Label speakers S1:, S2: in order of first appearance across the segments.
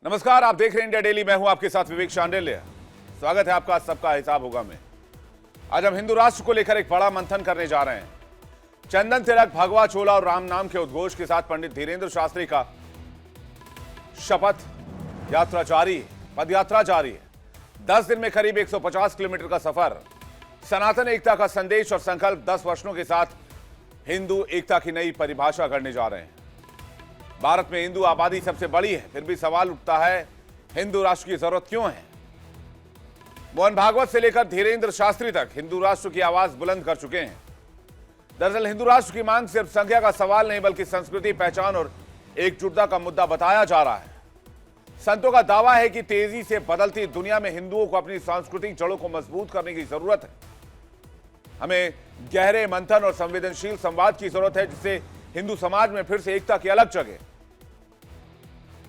S1: नमस्कार, आप देख रहे हैं इंडिया डेली। मैं हूं आपके साथ विवेक शांडिल्य। स्वागत है आपका। सबका हिसाब होगा में आज हम हिंदू राष्ट्र को लेकर एक बड़ा मंथन करने जा रहे हैं। चंदन तिलक, भगवा चोला और राम नाम के उद्घोष के साथ पंडित धीरेन्द्र शास्त्री का शपथ यात्रा जारी है, पदयात्रा जारी है। 10 दिन में करीब 150 किलोमीटर का सफर। सनातन एकता का संदेश और संकल्प 10 वचनों के साथ हिंदू एकता की नई परिभाषा करने जा रहे हैं। भारत में हिंदू आबादी सबसे बड़ी है, फिर भी सवाल उठता है हिंदू राष्ट्र की जरूरत क्यों है। मोहन भागवत से लेकर धीरेन्द्र शास्त्री तक हिंदू राष्ट्र की आवाज बुलंद कर चुके हैं। दरअसल हिंदू राष्ट्र की मांग सिर्फ संख्या का सवाल नहीं, बल्कि संस्कृति, पहचान और एकजुटता का मुद्दा बताया जा रहा है। संतों का दावा है कि तेजी से बदलती दुनिया में हिंदुओं को अपनी सांस्कृतिक जड़ों को मजबूत करने की जरूरत है। हमें गहरे मंथन और संवेदनशील संवाद की जरूरत है, जिससे हिंदू समाज में फिर से एकता की अलग जगह।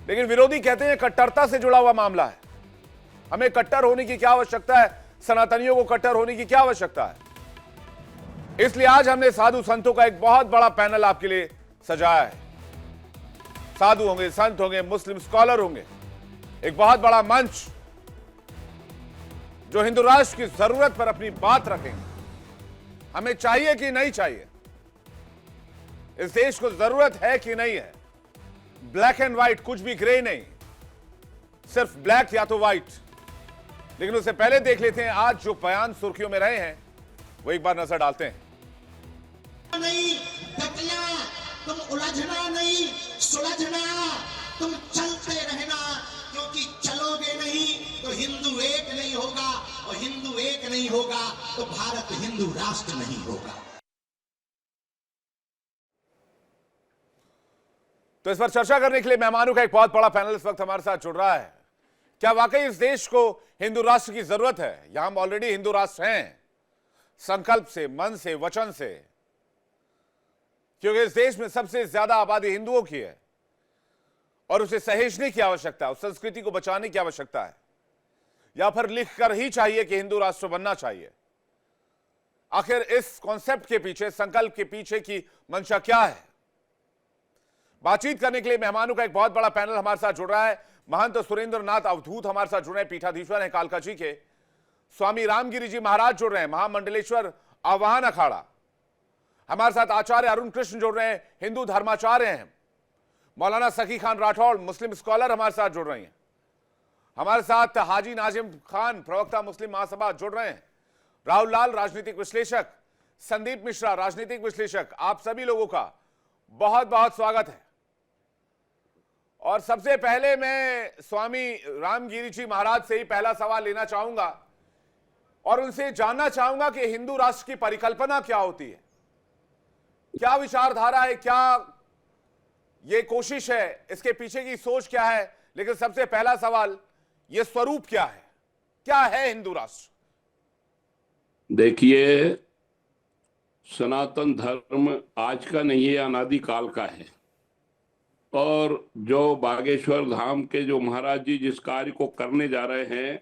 S1: लेकिन विरोधी कहते हैं कट्टरता से जुड़ा हुआ मामला है। हमें कट्टर होने की क्या आवश्यकता है? सनातनियों को कट्टर होने की क्या आवश्यकता है? इसलिए आज हमने साधु संतों का एक बहुत बड़ा पैनल आपके लिए सजाया है। साधु होंगे, संत होंगे, मुस्लिम स्कॉलर होंगे। एक बहुत बड़ा मंच जो हिंदू राष्ट्र की जरूरत पर अपनी बात रखेंगे। हमें चाहिए कि नहीं चाहिए, इस देश को जरूरत है कि नहीं है। ब्लैक एंड व्हाइट, कुछ भी ग्रे नहीं, सिर्फ ब्लैक या तो व्हाइट। लेकिन उससे पहले देख लेते हैं आज जो बयान सुर्खियों में रहे हैं, वो एक बार नजर डालते हैं।
S2: नहीं घटना, तुम उलझना नहीं, सुलझना, तुम चलते रहना, क्योंकि चलोगे नहीं तो हिंदू एक नहीं होगा, और हिंदू एक नहीं होगा तो भारत हिंदू राष्ट्र नहीं होगा।
S1: तो इस पर चर्चा करने के लिए मेहमानों का एक बहुत बड़ा पैनल इस वक्त हमारे साथ जुड़ रहा है। क्या वाकई इस देश को हिंदू राष्ट्र की जरूरत है, या हम ऑलरेडी हिंदू राष्ट्र हैं, संकल्प से, मन से, वचन से? क्योंकि इस देश में सबसे ज्यादा आबादी हिंदुओं की है और उसे सहेजने की आवश्यकता है, उस संस्कृति को बचाने की आवश्यकता है, या फिर लिखकर ही चाहिए कि हिंदू राष्ट्र बनना चाहिए? आखिर इस कॉन्सेप्ट के पीछे, संकल्प के पीछे की मंशा क्या है? बातचीत करने के लिए मेहमानों का एक बहुत बड़ा पैनल हमारे साथ जुड़ रहा है। महंत सुरेंद्र नाथ अवधूत हमारे साथ जुड़ रहे हैं, पीठाधीश्वर हैं कालका जी के। स्वामी रामगिरी जी महाराज जुड़ रहे हैं, महामंडलेश्वर आवाहन अखाड़ा। हमारे साथ आचार्य अरुण कृष्ण जुड़ रहे हैं, हिंदू धर्माचार्य हैं। मौलाना सखी खान राठौड़, मुस्लिम स्कॉलर हमारे साथ जुड़ रही हैं। हमारे साथ हाजी नाजिम खान, प्रवक्ता मुस्लिम महासभा जुड़ रहे हैं। राहुल लाल, राजनीतिक विश्लेषक। संदीप मिश्रा, राजनीतिक विश्लेषक। आप सभी लोगों का बहुत बहुत स्वागत है। और सबसे पहले मैं स्वामी रामगिरी जी महाराज से ही पहला सवाल लेना चाहूंगा और उनसे जानना चाहूंगा कि हिंदू राष्ट्र की परिकल्पना क्या होती है, क्या विचारधारा है, क्या ये कोशिश है, इसके पीछे की सोच क्या है। लेकिन सबसे पहला सवाल, ये स्वरूप क्या है, क्या है हिंदू राष्ट्र?
S3: देखिए, सनातन धर्म आज का नहीं है, अनादिकाल का है। और जो बागेश्वर धाम के जो महाराज जी जिस कार्य को करने जा रहे हैं,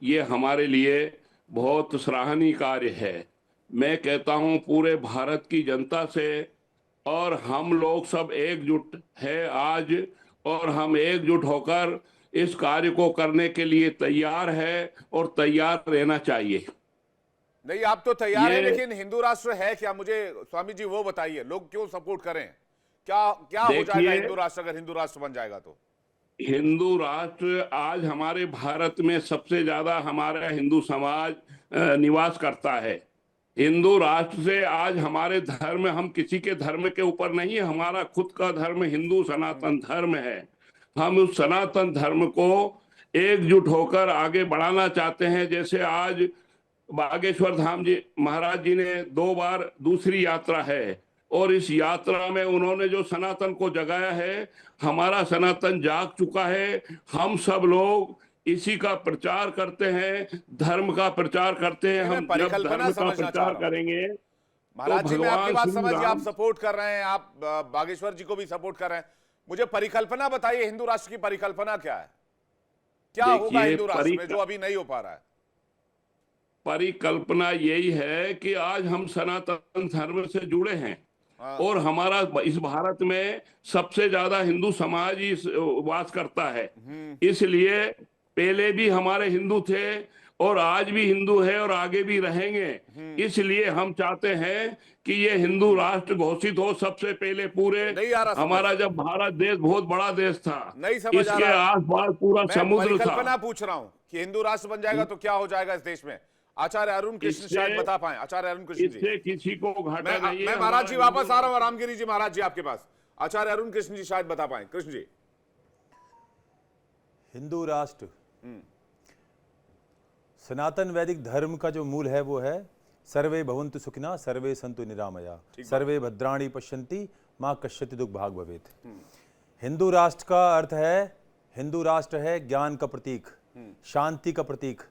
S3: ये हमारे लिए बहुत सराहनीय कार्य है। मैं कहता हूँ पूरे भारत की जनता से, और हम लोग सब एकजुट है आज, और हम एकजुट होकर इस कार्य को करने के लिए तैयार है और तैयार रहना चाहिए।
S1: नहीं, आप तो तैयार हैं, लेकिन हिंदू राष्ट्र है क्या? मुझे स्वामी जी वो बताइए, लोग क्यों सपोर्ट करें? क्या क्या हो जाएगा हिंदू राष्ट्र अगर हिंदू राष्ट्र बन जाएगा तो?
S3: हिंदू राष्ट्र आज हमारे भारत में सबसे ज्यादा हमारा हिंदू समाज निवास करता है। हिंदू राष्ट्र से आज हमारे धर्म, हम किसी के धर्म के ऊपर नहीं है, हमारा खुद का धर्म हिंदू सनातन धर्म है। हम उस सनातन धर्म को एकजुट होकर आगे बढ़ाना चाहते हैं। जैसे आज बागेश्वर धाम जी महाराज जी ने 2 बार दूसरी यात्रा है, और इस यात्रा में उन्होंने जो सनातन को जगाया है, हमारा सनातन जाग चुका है। हम सब लोग इसी का प्रचार करते हैं, धर्म का प्रचार करते हैं। हम जब धर्म का प्रचार करेंगे
S1: महाराज जी, मैं आपकी बात समझ गया, आप
S3: राम
S1: सपोर्ट कर रहे हैं, आप बागेश्वर जी को भी सपोर्ट कर रहे हैं। मुझे परिकल्पना बताइए, हिंदू राष्ट्र की परिकल्पना क्या है? क्या होगा हिंदू राष्ट्र में जो अभी नहीं हो पा रहा है?
S3: परिकल्पना यही है कि आज हम सनातन धर्म से जुड़े हैं। और हमारा इस भारत में सबसे ज्यादा हिंदू समाज ही वास करता है। इसलिए पहले भी हमारे हिंदू थे और आज भी हिंदू है और आगे भी रहेंगे। इसलिए हम चाहते हैं कि ये हिंदू राष्ट्र घोषित हो सबसे पहले पूरे।
S1: नहीं आ रहा समझ।
S3: हमारा जब भारत देश बहुत बड़ा देश था,
S1: नहीं समझ आ
S3: इसके
S1: रहा।
S3: आसपास पूरा
S1: मैं
S3: समुद्र
S1: परिकल्पना
S3: था।
S1: पूछ रहा हूं कि हिंदू राष्ट्र बन जाएगा तो क्या हो जाएगा इस देश में। आचार्य अरुण कृष्ण
S3: इससे-
S1: शायद बता पाए। आचार्य अरुण कृष्ण जी,
S3: इससे किसी को घाटा नहीं है।
S1: मैं महाराज जी
S3: हमारा
S1: वापस
S3: हिंदू
S1: आ रहा हूं। रामगिरी जी महाराज जी आपके पास। आचार्य अरुण कृष्ण जी शायद बता पाए। कृष्ण जी,
S4: हिंदू राष्ट्र सनातन वैदिक धर्म का जो मूल है वो है सर्वे भवन्तु सुखिनः सर्वे सन्तु निरामया सर्वे भद्राणि पश्यन्ति मां कश्चित् दुख भाग भवेत्। हिंदू राष्ट्र का अर्थ है, हिंदू राष्ट्र है ज्ञान का प्रतीक, शांति का प्रतीक।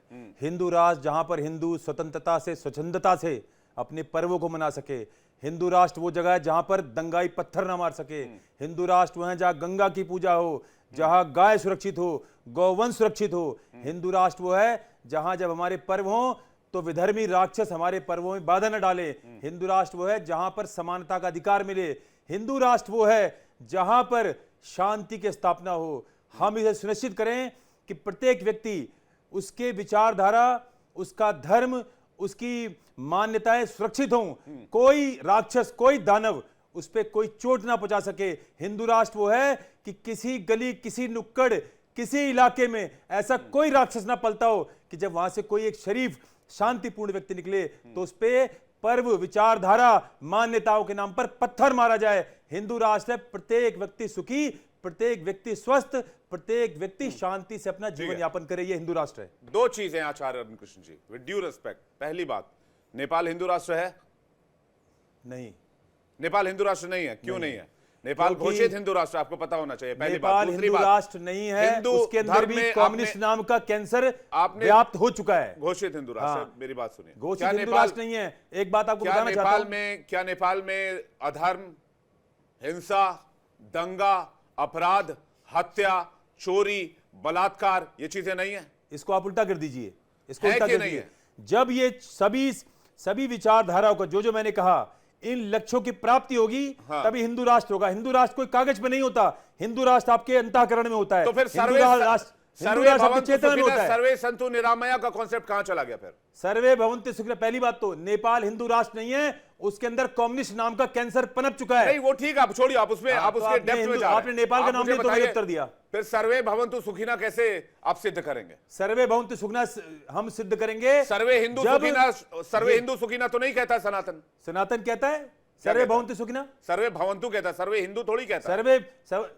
S4: हिंदू राष्ट्र जहां पर हिंदू स्वतंत्रता से स्वच्छंदता से अपने पर्वों को मना सके। हिंदू राष्ट्र वो जगह है जहां पर दंगाई पत्थर ना मार सके। हिंदू राष्ट्र वह है जहां गंगा की पूजा हो, जहां गाय सुरक्षित हो, गौवंश सुरक्षित हो। हिंदू राष्ट्र वो है जहां जब हमारे पर्व हो तो विधर्मी राक्षस हमारे पर्वों में बाधा न डाले। हिंदू राष्ट्र वो है जहां पर समानता का अधिकार मिले। हिंदू राष्ट्र वो है जहां पर शांति की स्थापना हो। हम इसे सुनिश्चित करें कि प्रत्येक व्यक्ति, उसके विचारधारा, उसका धर्म, उसकी मान्यताएं सुरक्षित हों। कोई राक्षस, कोई दानव उस पर कोई चोट ना पहुंचा सके। हिंदू राष्ट्र वो है कि किसी गली, किसी नुक्कड़, किसी इलाके में ऐसा कोई राक्षस ना पलता हो कि जब वहां से कोई एक शरीफ शांतिपूर्ण व्यक्ति निकले तो उस पे पर्व, विचारधारा, मान्यताओं के नाम पर पत्थर मारा जाए। हिंदू राष्ट्र है प्रत्येक व्यक्ति सुखी, प्रत्येक व्यक्ति स्वस्थ, प्रत्येक व्यक्ति शांति से अपना जीवन यापन करे। ये हिंदू राष्ट्र है।
S1: दो चीजें आचार्य Arun Krishna ji, with due respect. पहली बात, नेपाल हिंदू राष्ट्र है?
S4: नहीं,
S1: नेपाल हिंदू राष्ट्र नहीं है। क्यों नहीं है? नेपाल
S4: क्योंकि
S1: घोषित हिंदू राष्ट्र, आपको पता होना चाहिए। पहली बात।
S4: नेपाल
S1: दूसरी
S4: हिंदू
S1: बात,
S4: राष्ट्र नहीं है,
S1: हिंदू
S4: उसके अंदर
S1: धर्म
S4: भी
S1: में
S4: कम्युनिस्ट नाम का कैंसर
S1: आपने
S4: व्याप्त हो चुका है।
S1: घोषित हिंदू राष्ट्र है।
S4: हाँ।
S1: मेरी बात सुनिए।
S4: घोषित
S1: क्या
S4: हिंदू
S1: नेपाल,
S4: राष्ट्र नहीं है। एक बात आपको
S1: क्या
S4: बताना चाहता
S1: नेपाल
S4: हूं,
S1: में, क्या नेपाल में अधर्म, हिंसा, दंगा, अपराध, हत्या, चोरी, बलात्कार, ये चीजें नहीं है?
S4: इसको आप उल्टा कर दीजिए, इसको
S1: है
S4: उल्टा
S1: कि
S4: कर
S1: नहीं
S4: दीजिए।
S1: है?
S4: जब ये सभी विचारधाराओं का जो मैंने कहा, इन लक्ष्यों की प्राप्ति होगी,
S1: हाँ।
S4: तभी हिंदू राष्ट्र होगा। हिंदू राष्ट्र कोई कागज पे नहीं होता, हिंदू राष्ट्र आपके अंतःकरण में होता है।
S1: तो फिर
S4: हिंदू
S1: सर्वे
S4: राष्ट्र आपकी चेतना में होता है।
S1: सर्वे संतु निरामया का कॉन्सेप्ट कहां चला गया फिर?
S4: सर्वे भवन्तु सुखिनः, पहली बात तो नेपाल हिंदू राष्ट्र नहीं है, उसके अंदर कम्युनिस्ट नाम का कैंसर पनप चुका है।
S1: नहीं, वो ठीक है, आप छोड़िए, आप उसमें, आप
S4: तो
S1: उसके
S4: आपने
S1: डेप्थ में
S4: हिंदू-
S1: जा रहे हैं।
S4: आपने नेपाल का
S1: आप
S4: नाम
S1: मुझे
S4: लिया तो मैंने
S1: बताइए,
S4: उत्तर दिया।
S1: फिर सर्वे भवन्तु सुखिनः कैसे आप सिद्ध करेंगे?
S4: सर्वे भवन्तु सुखिनः हम सिद्ध करेंगे।
S1: सर्वे हिंदू
S4: जब
S1: सुखिनः, सर्वे
S4: ये-
S1: हिंदू सुखिनः तो नहीं कहता सनातन।
S4: सनातन कहता है
S1: क्या
S4: सर्वे
S1: कहता है?
S4: भवन्तु सुखिनः।
S1: सर्वे भवन्तु कहता है, सर्वे हिंदू थोड़ी कहता है।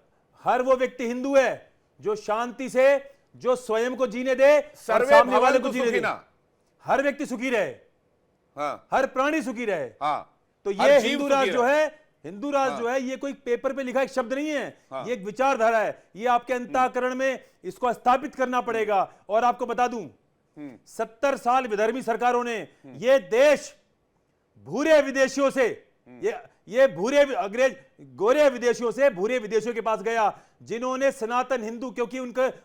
S4: हर वो व्यक्ति हिंदू है जो शांति से, जो स्वयं को जीने दे और
S1: सर्वे
S4: सामने वाले को
S1: भवन्तु
S4: जीने दे।
S1: सुखिनः।
S4: हर व्यक्ति सुखी रहे,
S1: हाँ
S4: हर प्राणी सुखी रहे।
S1: हाँ,
S4: तो
S1: हर
S4: ये
S1: जीव
S4: हिंदू
S1: सुखी
S4: राष्ट्र जो
S1: रहे।
S4: है, हिंदू राष्ट्र जो है, ये कोई पेपर पे लिखा एक शब्द नहीं है, ये एक विचारधारा है। ये आपके अंतःकरण में इसको स्थापित करना पड़ेगा। और आपको बता दूं, 70 साल विधर्मी सरकारों ने ये देश भूरे विदेशियों से, ये भूरे अंग्रेज, गोरे विदेशियों से भूरे विदेशियों के पास गया, जिन्होंने सनातन हिंदू, क्योंकि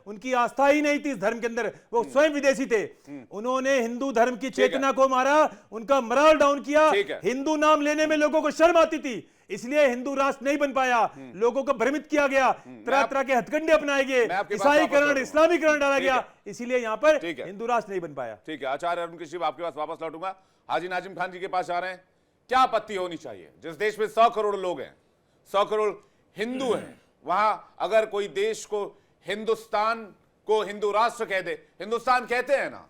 S4: उनकी आस्था ही नहीं थी इस धर्म के अंदर, वो स्वयं विदेशी थे, उन्होंने हिंदू धर्म की चेतना को मारा, उनका मराल डाउन किया।
S1: ठीक है।
S4: हिंदू नाम लेने में लोगों को शर्म आती थी, इसलिए हिंदू राष्ट्र नहीं बन पाया। लोगों को भ्रमित किया गया, तरह तरह के हथकंडे अपनाए गए,
S1: मैं आपके पास वापस
S4: ईसाईकरण,
S1: लौटूंगा।
S4: इस्लामीकरण डाला
S1: ठीक
S4: गया,
S1: है।
S4: इसीलिए यहां पर
S1: ठीक है।
S4: हिंदू राष्ट्र नहीं बन पाया।
S1: ठीक है। आचार्य अरुण कृष्ण, आपके पास वापस लौटूंगा। हाजी नाजिम खान जी के पास आ रहे हैं। क्या आपत्ति होनी चाहिए जिस देश में 100 करोड़ लोग हैं, 100 करोड़ हिंदू हैं, वहां अगर कोई देश को, हिंदुस्तान को हिंदू राष्ट्र कह दे? हिंदुस्तान कहते हैं ना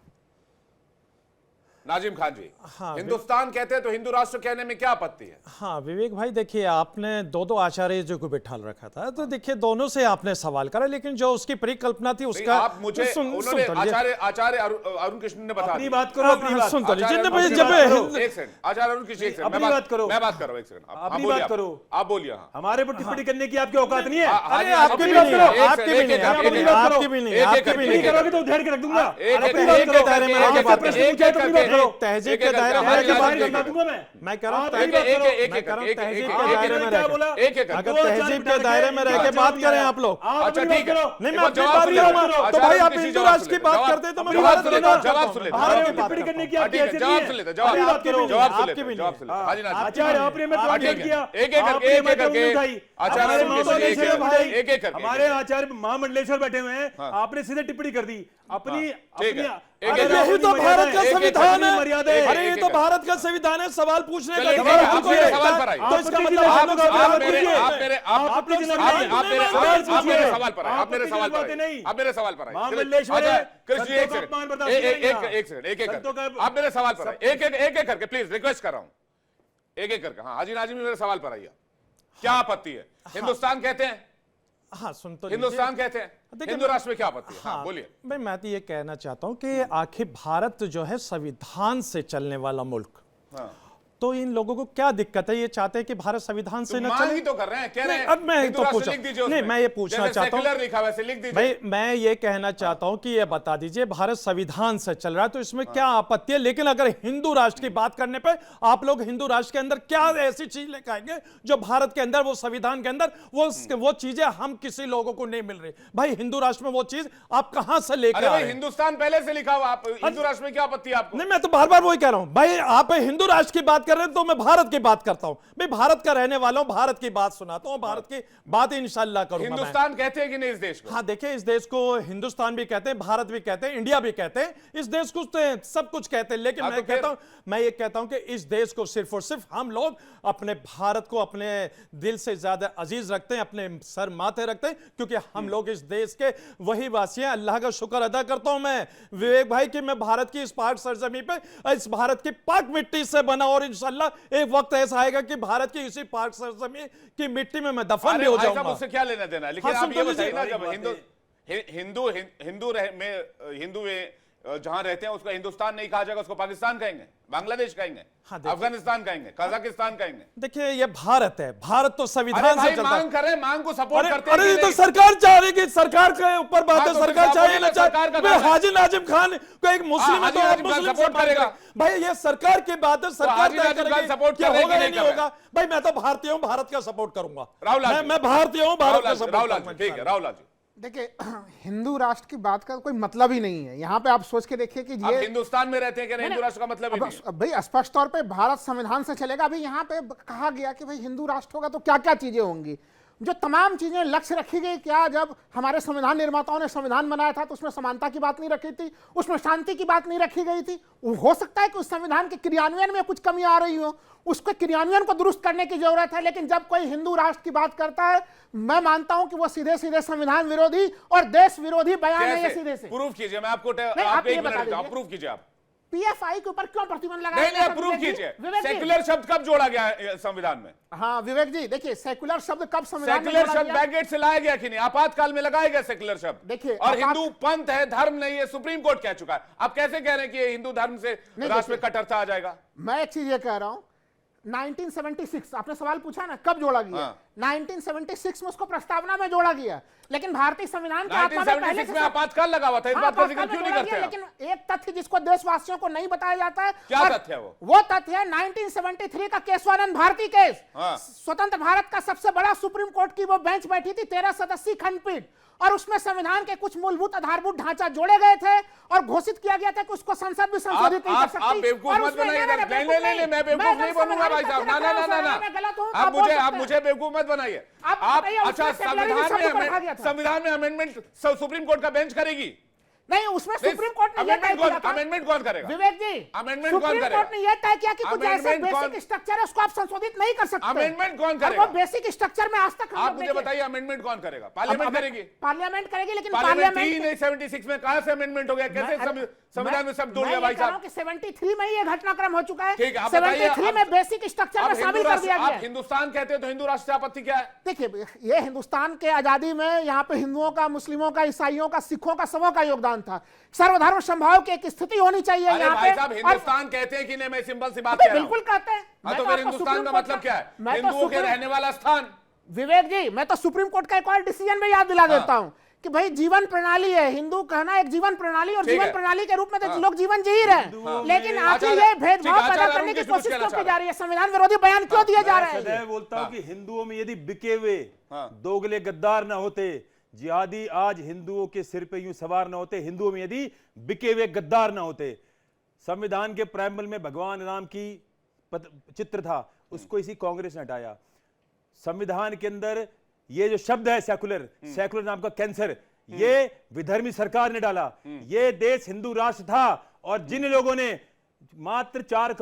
S1: नाजिम खान जी?
S5: हाँ,
S1: हिंदुस्तान कहते हैं तो हिंदू राष्ट्र कहने में क्या आपत्ति है?
S5: हाँ विवेक भाई, देखिए आपने दो आचार्य जो को बिठा रखा था, तो देखिए दोनों से आपने सवाल करा, लेकिन जो उसकी परिकल्पना थी उसका
S1: आप मुझे, उन्होंने आचार्य अरुण कृष्ण ने बता
S4: अपनी
S1: दिया।
S4: बात करो, अपनी बात
S5: सुन तो
S1: आचार्य
S5: लीजिए
S1: अरुण कृष्ण,
S5: जब
S1: एक सेकंड, आचार्य अरुण कृष्ण, एक सेकंड,
S4: अपनी बात करो।
S1: मैं बात कर रहा हूं, एक सेकंड,
S4: अपनी बात करो।
S1: आप बोलिए। हाँ,
S4: हमारे पर टिप्पणी करने की आपकी औकात नहीं है।
S5: अरे आपकी भी नहीं है, आपकी भी नहीं है, आपकी भी नहीं है, आपकी भी नहीं है, आपकी भी
S4: नहीं
S5: नहीं है।
S4: करोगे तो उधेड़ के रख दूंगा।
S1: एक-
S4: अपनी
S1: एक-
S4: बात
S1: एक-
S4: करो।
S1: एक- एक-
S4: आपसे
S1: एक-
S4: प्रश्न
S1: एक-
S4: पूछा तो अपनी बात
S1: एक-
S4: रखो।
S5: नहीं, तहजीब के दायरे में रहकर बात
S1: एक-एक
S5: करना
S1: कर-
S5: दूंगा मैं कह रहा हूँ
S1: एक-
S5: तहजीब
S1: एक- एक-
S5: मैं कह रहा हूँ
S1: एक- एक-
S5: तहजीब
S1: एक-
S5: के
S1: एक-
S5: दायरे में
S1: एक-
S5: रहकर
S1: एक- एक-
S5: अगर तहजीब के दायरे में रह के बात करें आप लोग
S1: अच्छा ठीक है
S5: नहीं मैं
S1: वो
S5: अपनी
S1: जवाब
S5: बात
S1: सुन
S5: कर
S1: लेते
S5: रहा
S1: हैं।
S5: हूँ तो
S1: अच्छा,
S5: भाई आप
S1: किसी
S5: हिंदू
S1: जवाब
S5: राष्ट्र
S1: सुन
S5: की
S1: लेते हैं।
S5: बात
S1: जवाब-
S5: करते हैं तो मैं
S1: जवाब
S5: भारत
S1: सुन
S5: की
S1: लेते हैं,
S5: बात
S1: जवाब
S5: करता
S1: सुन
S5: हूँ।
S1: लेते हैं,
S5: भारत
S1: जवाब
S5: की
S1: सुन
S5: बात
S1: लेते हैं।
S5: करता हूँ।
S6: ठीक है,
S1: ठीक है,
S6: कैसे
S1: जवाब
S6: दिए?
S1: सुन लेते हैं, जवाब
S6: अभी
S1: सुन
S6: बात
S1: लेते हैं,
S6: करो।
S1: जवाब सुन
S5: आपके
S1: लेते
S5: भी
S1: हैं,
S5: नहीं।
S1: जवाब सुन लेते हैं। हाजी नाजिम
S6: आचार्य आपने मैं
S1: हाँ,
S6: तो
S1: ठीक
S6: किया
S1: है। एक-एक करके,
S6: आपने
S1: एक-एक
S6: मैं तो
S1: करके।
S6: उठाई।
S1: आचार्य
S6: हमारे
S1: सुन के
S6: महामंडलेश्वर
S1: एक-एक करके,
S6: भाई,
S1: एक-एक करके,
S6: हमारे
S1: एक-एक
S6: आचार्य महामंडलेश्वर बैठे हुए हैं
S1: हाँ।
S6: आपने सीधे टिप्पणी कर दी अपनी
S1: ठीक है।
S6: अपनी
S1: एक-एक
S5: अरे यही तो
S6: अपनी
S5: भारत का
S6: मर्यादा है।
S5: संविधान है
S6: मर्यादा है।
S5: अरे ये तो भारत का संविधान है सवाल पूछने का
S1: चलिए, ठीक
S5: अधिकार
S1: है,
S5: हमको
S1: आप मेरे
S5: है।
S1: सवाल पर आइए।
S5: तो इसका
S6: आप
S5: मतलब
S6: आप
S5: हम लोग
S6: आप
S5: सवाल
S6: मेरे-
S5: पूछिए।
S6: आप मेरे
S1: सवाल पर आए, आप मेरे सवाल पर आए,
S6: नहीं।
S1: आप मेरे सवाल पर आए।
S6: महामंडलेश्वर
S1: अच्छा,
S6: है,
S1: कृष्ण जी, एक
S6: संतों का
S1: सेकंड,
S6: अपमान बर्दाश्त नहीं यहाँ।
S1: एक सेकंड, एक
S6: संतों
S1: करके
S6: का-
S1: आप मेरे सवाल पर आए, एक करके प्लीज रिक्वेस्ट कर रहा हूं, एक करके। हाँ हाजी नाजिम मेरे सवाल पर आइए, क्या आपत्ति है? हिंदुस्तान कहते हैं,
S5: हाँ सुन तो
S1: हिंदुस्तान
S5: लीजिए।
S1: कहते हैं,
S5: देखिए,
S1: हिंदू राष्ट्र में क्या आपत्ति है? हाँ
S5: हाँ
S1: बोलिए।
S5: भाई मैं तो ये कहना चाहता हूँ कि आखिर भारत जो है संविधान से चलने वाला मुल्क
S1: हाँ
S5: तो इन लोगों को क्या दिक्कत है ये चाहते हैं कि भारत संविधान से न
S1: मान
S5: चले
S1: ही तो कर रहे हैं, कह रहे
S5: नहीं,
S1: हैं
S5: अब मैं
S1: हिंदू
S5: तो
S1: राष्ट्र
S5: पूछा
S1: लिख दीजिए
S5: नहीं
S1: उसमें।
S5: मैं ये पूछना
S1: जैसे
S5: चाहता हूँ
S1: सेक्युलर लिखा वैसे लिख दीजिए।
S5: भाई मैं ये कहना चाहता हूं कि ये बता दीजिए भारत संविधान से चल रहा है तो इसमें क्या आपत्ति है लेकिन अगर हिंदू राष्ट्र की बात करने पे आप लोग हिंदू राष्ट्र के अंदर क्या ऐसी चीज लेकर आएंगे जो भारत के अंदर वो संविधान के अंदर वो चीजें हम किसी लोगों को नहीं मिल रही भाई हिंदू राष्ट्र में वो चीज आप कहां से लेकर
S1: अरे
S5: आ
S1: भाई
S5: रहे हैं
S1: हिंदुस्तान पहले से लिखा हुआ, आप हिंदू राष्ट्र में क्या आपत्ति है आपको?
S5: नहीं मैं तो बार बार वही कह रहा हूं भाई आप हिंदू राष्ट्र की बात कर रहे हैं तो मैं भारत की बात करता हूं भाई भारत का रहने वाला हूं भारत की बात सुनाता हूं भारत की बात इंशाल्लाह करूंगा मैं।
S1: हिंदुस्तान कहते हैं कि नहीं इस देश को?
S5: हाँ देखिए इस देश को हिंदुस्तान भी कहते हैं भारत भी कहते हैं इंडिया भी कहते हैं इस देश को तो सब कुछ कहते हैं लेकिन
S1: हाँ,
S5: मैं
S1: तो फिर?
S5: कहता हूं मैं ये कहता हूं कि इस देश को सिर्फ और सिर्फ हम लोग अपने भारत को अपने दिल से ज्यादा अजीज रखते हैं अपने सर माथे रखते हैं क्योंकि हम लोग इस देश के वही वासी हैं। अल्लाह का शुक्र अदा करता हूं मैं विवेक भाई कि मैं भारत की इस पाक सरजमी पे इस भारत की पाक मिट्टी से बना और इंशाल्लाह एक वक्त ऐसा आएगा कि भारत की इसी पाक सरजमी की मिट्टी में मैं दफन
S1: अरे
S5: भी हो
S1: भाई साहब
S5: जाऊंगा
S1: उससे क्या लेना देना है? लेकिन
S5: हाँ,
S1: आप
S5: सुन
S1: ये
S5: तो
S1: बताइए ना,
S5: लीजिए।
S1: जब हिंदू में जहां रहते हैं उसको हिंदुस्तान नहीं कहा जाएगा, उसको पाकिस्तान कहेंगे, बांग्लादेश कहेंगे,
S5: हाँ, देखिए।
S1: अफगानिस्तान कहेंगे, कजाकिस्तान कहेंगे।
S5: देखिए ये भारत है भारत तो
S1: अरे
S5: संविधान
S1: भाई
S5: से चलता
S1: मांग
S5: है
S1: कर रहे हैं, मांग को सपोर्ट
S5: अरे
S1: करते हैं
S5: अरे
S1: कि
S5: ये तो
S1: नहीं?
S5: सरकार चाह रही कि सरकार के ऊपर बात
S1: हाँ,
S5: है
S1: तो फिर
S5: सरकार
S1: आप
S5: चाहिए
S1: बोलिए
S5: ना
S1: ना, सरकार का
S5: चाहे
S1: दावा है।
S5: हाजी नाजिम खान को एक मुस्लिम है
S1: हाजी
S5: तो आप
S1: नाजिम खान
S5: मुस्लिम से
S1: सपोर्ट
S5: बात
S1: करेगा।
S5: करें। भाई ये सरकार की बात है सरकार
S1: हाजी
S5: तय
S1: नाजिम खान
S5: करेगी
S1: सपोर्ट
S5: क्या
S1: कर रहे
S5: होगा
S1: कि
S5: या
S1: नहीं
S5: नहीं
S1: कर रहे?
S5: होगा भाई मैं तो भारतीय हूँ भारत का सपोर्ट करूंगा
S1: राहुल लाल जी।
S5: मैं भारतीय हूँ भारत का सपोर्ट
S1: राहुल लाल जी,
S5: करूंगा
S1: ठीक है राहुल लाल जी।
S7: देखिए हिंदू राष्ट्र की बात का कोई मतलब ही नहीं है। यहाँ पे आप सोच के देखिए कि
S1: आप
S7: ये
S1: हिंदुस्तान में रहते हैं कि हिंदू राष्ट्र का मतलब ही नहीं है?
S7: अब भाई स्पष्ट तौर पे भारत संविधान से चलेगा। अभी यहाँ पे कहा गया कि भाई हिंदू राष्ट्र होगा तो क्या क्या चीजें होंगी, जो तमाम चीजें लक्ष्य रखी गई। क्या जब हमारे संविधान निर्माताओं ने संविधान बनाया था तो उसमें समानता की बात नहीं रखी थी, उसमें शांति की बात नहीं रखी गई थी? हो सकता है कि उस संविधान के क्रियान्वयन में कुछ कमी आ रही हो, उसके क्रियान्वयन को दुरुस्त करने की जरूरत है। लेकिन जब कोई हिंदू राष्ट्र की बात करता है मैं मानता हूं कि वो सीधे सीधे संविधान विरोधी और देश विरोधी बयान है। ये सीधे से
S1: प्रूफ कीजिए, मैं आपको
S7: नहीं, आप
S1: आपको
S7: ये
S1: एक मिनट
S7: बता
S1: देता हूं,
S7: दीजिए।
S1: प्रूफ कीजिए आप।
S7: पीएफआई के ऊपर क्यों प्रतिबंध लगाया
S1: नहीं
S7: गया
S1: नहीं
S7: था,
S1: प्रूफ
S7: विवेक जी?
S1: कीजिए।
S7: विवेक जी।
S1: सेक्युलर शब्द कब जोड़ा गया है संविधान में?
S7: हाँ विवेक जी देखिए सेकुलर शब्द कब संविधान में
S1: सेक्युलर
S7: जोड़ा
S1: शब्द
S7: गया?
S1: बैकगेट से लाया गया कि नहीं? आपातकाल में लगाया गया सेक्युलर शब्द।
S7: देखिए,
S1: और हिंदू पंथ है, धर्म नहीं है, सुप्रीम कोर्ट कह चुका है। आप कैसे कह रहे हैं कि ये हिंदू धर्म से राष्ट्र में कट्टरता आ जाएगा?
S7: मैं एक चीज ये कह रहा हूं 1976 आपने सवाल पूछा ना कब जोड़ा गया?
S1: हाँ।
S7: 1976 में उसको प्रस्तावना में जोड़ा गया, लेकिन भारतीय संविधान के आत्मा में पहले
S1: 1976 में आपातकाल लगा हुआ था, इस
S7: हाँ,
S1: बात का जिक्र
S7: आपातकाल
S1: क्यों
S7: में
S1: नहीं
S7: जोड़ा
S1: करते
S7: गया,
S1: आप?
S7: लेकिन एक तथ्य जिसको देशवासियों को नहीं बताया जाता है।
S1: क्या
S7: और
S1: तथ्य है वो?
S7: वो तथ्य है 1973 का केशवानंद भारती केस।
S1: हाँ।
S7: स्वतंत्र भारत का सबसे बड़ा सुप्रीम कोर्ट की वो बेंच बैठी थी 13 सदस्यीय खंडपीठ, और उसमें संविधान के कुछ मूलभूत आधारभूत ढांचा जोड़े गए थे और घोषित किया गया था कि उसको संसद भी संशोधित नहीं कर
S1: आप
S7: सकती।
S1: बेवकूफ
S7: और
S1: मत
S7: उसमें-
S1: बनाइए।
S7: नहीं,
S1: नहीं नहीं मैं बेवकूफ
S7: एकदम
S1: नहीं बनूंगा भाई साहब। ना ना ना ना
S7: मैं गलत हूं,
S1: आप
S7: बोल सकते
S1: आप
S7: हैं।
S1: मुझे बेवकूफ मत बनाइए।
S7: आप
S1: आप
S7: बताइए,
S1: अच्छा
S7: उसमें सेक्युलरिज्म शब्द को रखा गया था।
S1: संविधान में अमेंडमेंट सुप्रीम कोर्ट का बेंच करेगी?
S7: नहीं उसमें सुप्रीम कोर्ट ने यह तय किया था।
S1: अमेंडमेंट कौन करेगा?
S7: विवेक जी
S1: अमेंडमेंट कौन
S7: सुप्रीम
S1: करेगा?
S7: कोर्ट ने यह तय किया कि कुछ ऐसे
S1: अमेंडमेंट कौन-
S7: बेसिक स्ट्रक्चर है उसको आप संशोधित नहीं कर सकते।
S1: अमेंडमेंट कौन
S7: और
S1: करेगा?
S7: वो बेसिक स्ट्रक्चर में आज तक हम
S1: आप
S7: लोग
S1: मुझे
S7: देखिए-
S1: बताइए अमेंडमेंट कौन करेगा? पार्लियामेंट करेगी?
S7: पार्लियामेंट करेगी, लेकिन
S1: पार्लियामेंट
S7: पार्लियामेंट
S1: ही नहीं 76 में कहां से अमेंडमेंट हो गया? कैसे संविधान में सब जुड़ गया भाई साहब?
S7: 73 में ही ये घटनाक्रम हो चुका है।
S1: ठीक है, आप बताइए,
S7: 73 में बेसिक स्ट्रक्चर में
S1: अब
S7: शामिल कर दिया
S1: आप
S7: गया।
S1: हिंदुस्तान कहते हैं तो हिंदू राष्ट्र से आपत्ति क्या है?
S7: देखिए ये हिंदुस्तान के आजादी में यहाँ पे हिंदुओं का, मुस्लिमों का, ईसाइयों का, सिखों का, सबों का योगदान था। सर्वधर्म समभाव की एक स्थिति होनी चाहिए
S1: अरे
S7: यहाँ
S1: भाई
S7: पे।
S1: साहब
S7: और-
S1: हिंदुस्तान कहते हैं कि नहीं? मैं सिंपल सी बात
S7: अबे
S1: कह रहा हूं।
S7: बिल्कुल कहते हैं।
S1: हाँ,
S7: मैं
S1: तो
S7: तो
S1: फिर
S7: आपको
S1: हिंदुस्तान
S7: सुप्रीम
S1: का
S7: कोर्ट
S1: मतलब क्या है?
S7: मैं तो
S1: हिंदुओं के
S7: सुप्रीम-
S1: रहने वाला स्थान।
S7: विवेक जी मैं तो सुप्रीम कोर्ट का एक और डिसीजन में याद दिला देता हूं कि भाई जीवन प्रणाली है, हिंदू कहना एक जीवन प्रणाली, और
S1: ठीक
S7: जीवन
S1: है।
S7: प्रणाली के रूप में तो लोग जीवन जी ही रहे हैं, लेकिन आखिर
S1: आचार्य-
S7: ये भेदभाव
S1: ठीक,
S7: पैदा
S1: आचार्य
S7: करने की
S1: अरुण कुछ
S7: कोशिश
S1: कहना
S7: क्यों
S1: चाह
S7: की जा रही है? संविधान विरोधी बयान क्यों दिए जा रहे हैं?
S6: सदैव बोलता हूं कि हिंदुओं में यदि बिके हुए
S1: हाँ।
S6: दोगले गद्दार ना होते, जिहादी आज हिंदुओं के सिर पे यूं सवार ना होते, हिंदुओं में यदि बिके हुए गद्दार ना होते, संविधान के प्रायम्बल में भगवान राम की चित्र था, उसको इसी कांग्रेस ने हटाया। संविधान के अंदर ये जो शब्द है सेकुलर, सेकुलर नाम का कैंसर, ये विधर्मी सरकार ने डाला। ये देश हिंदू राष्ट्र था, और जिन लोगों ने मात्र 4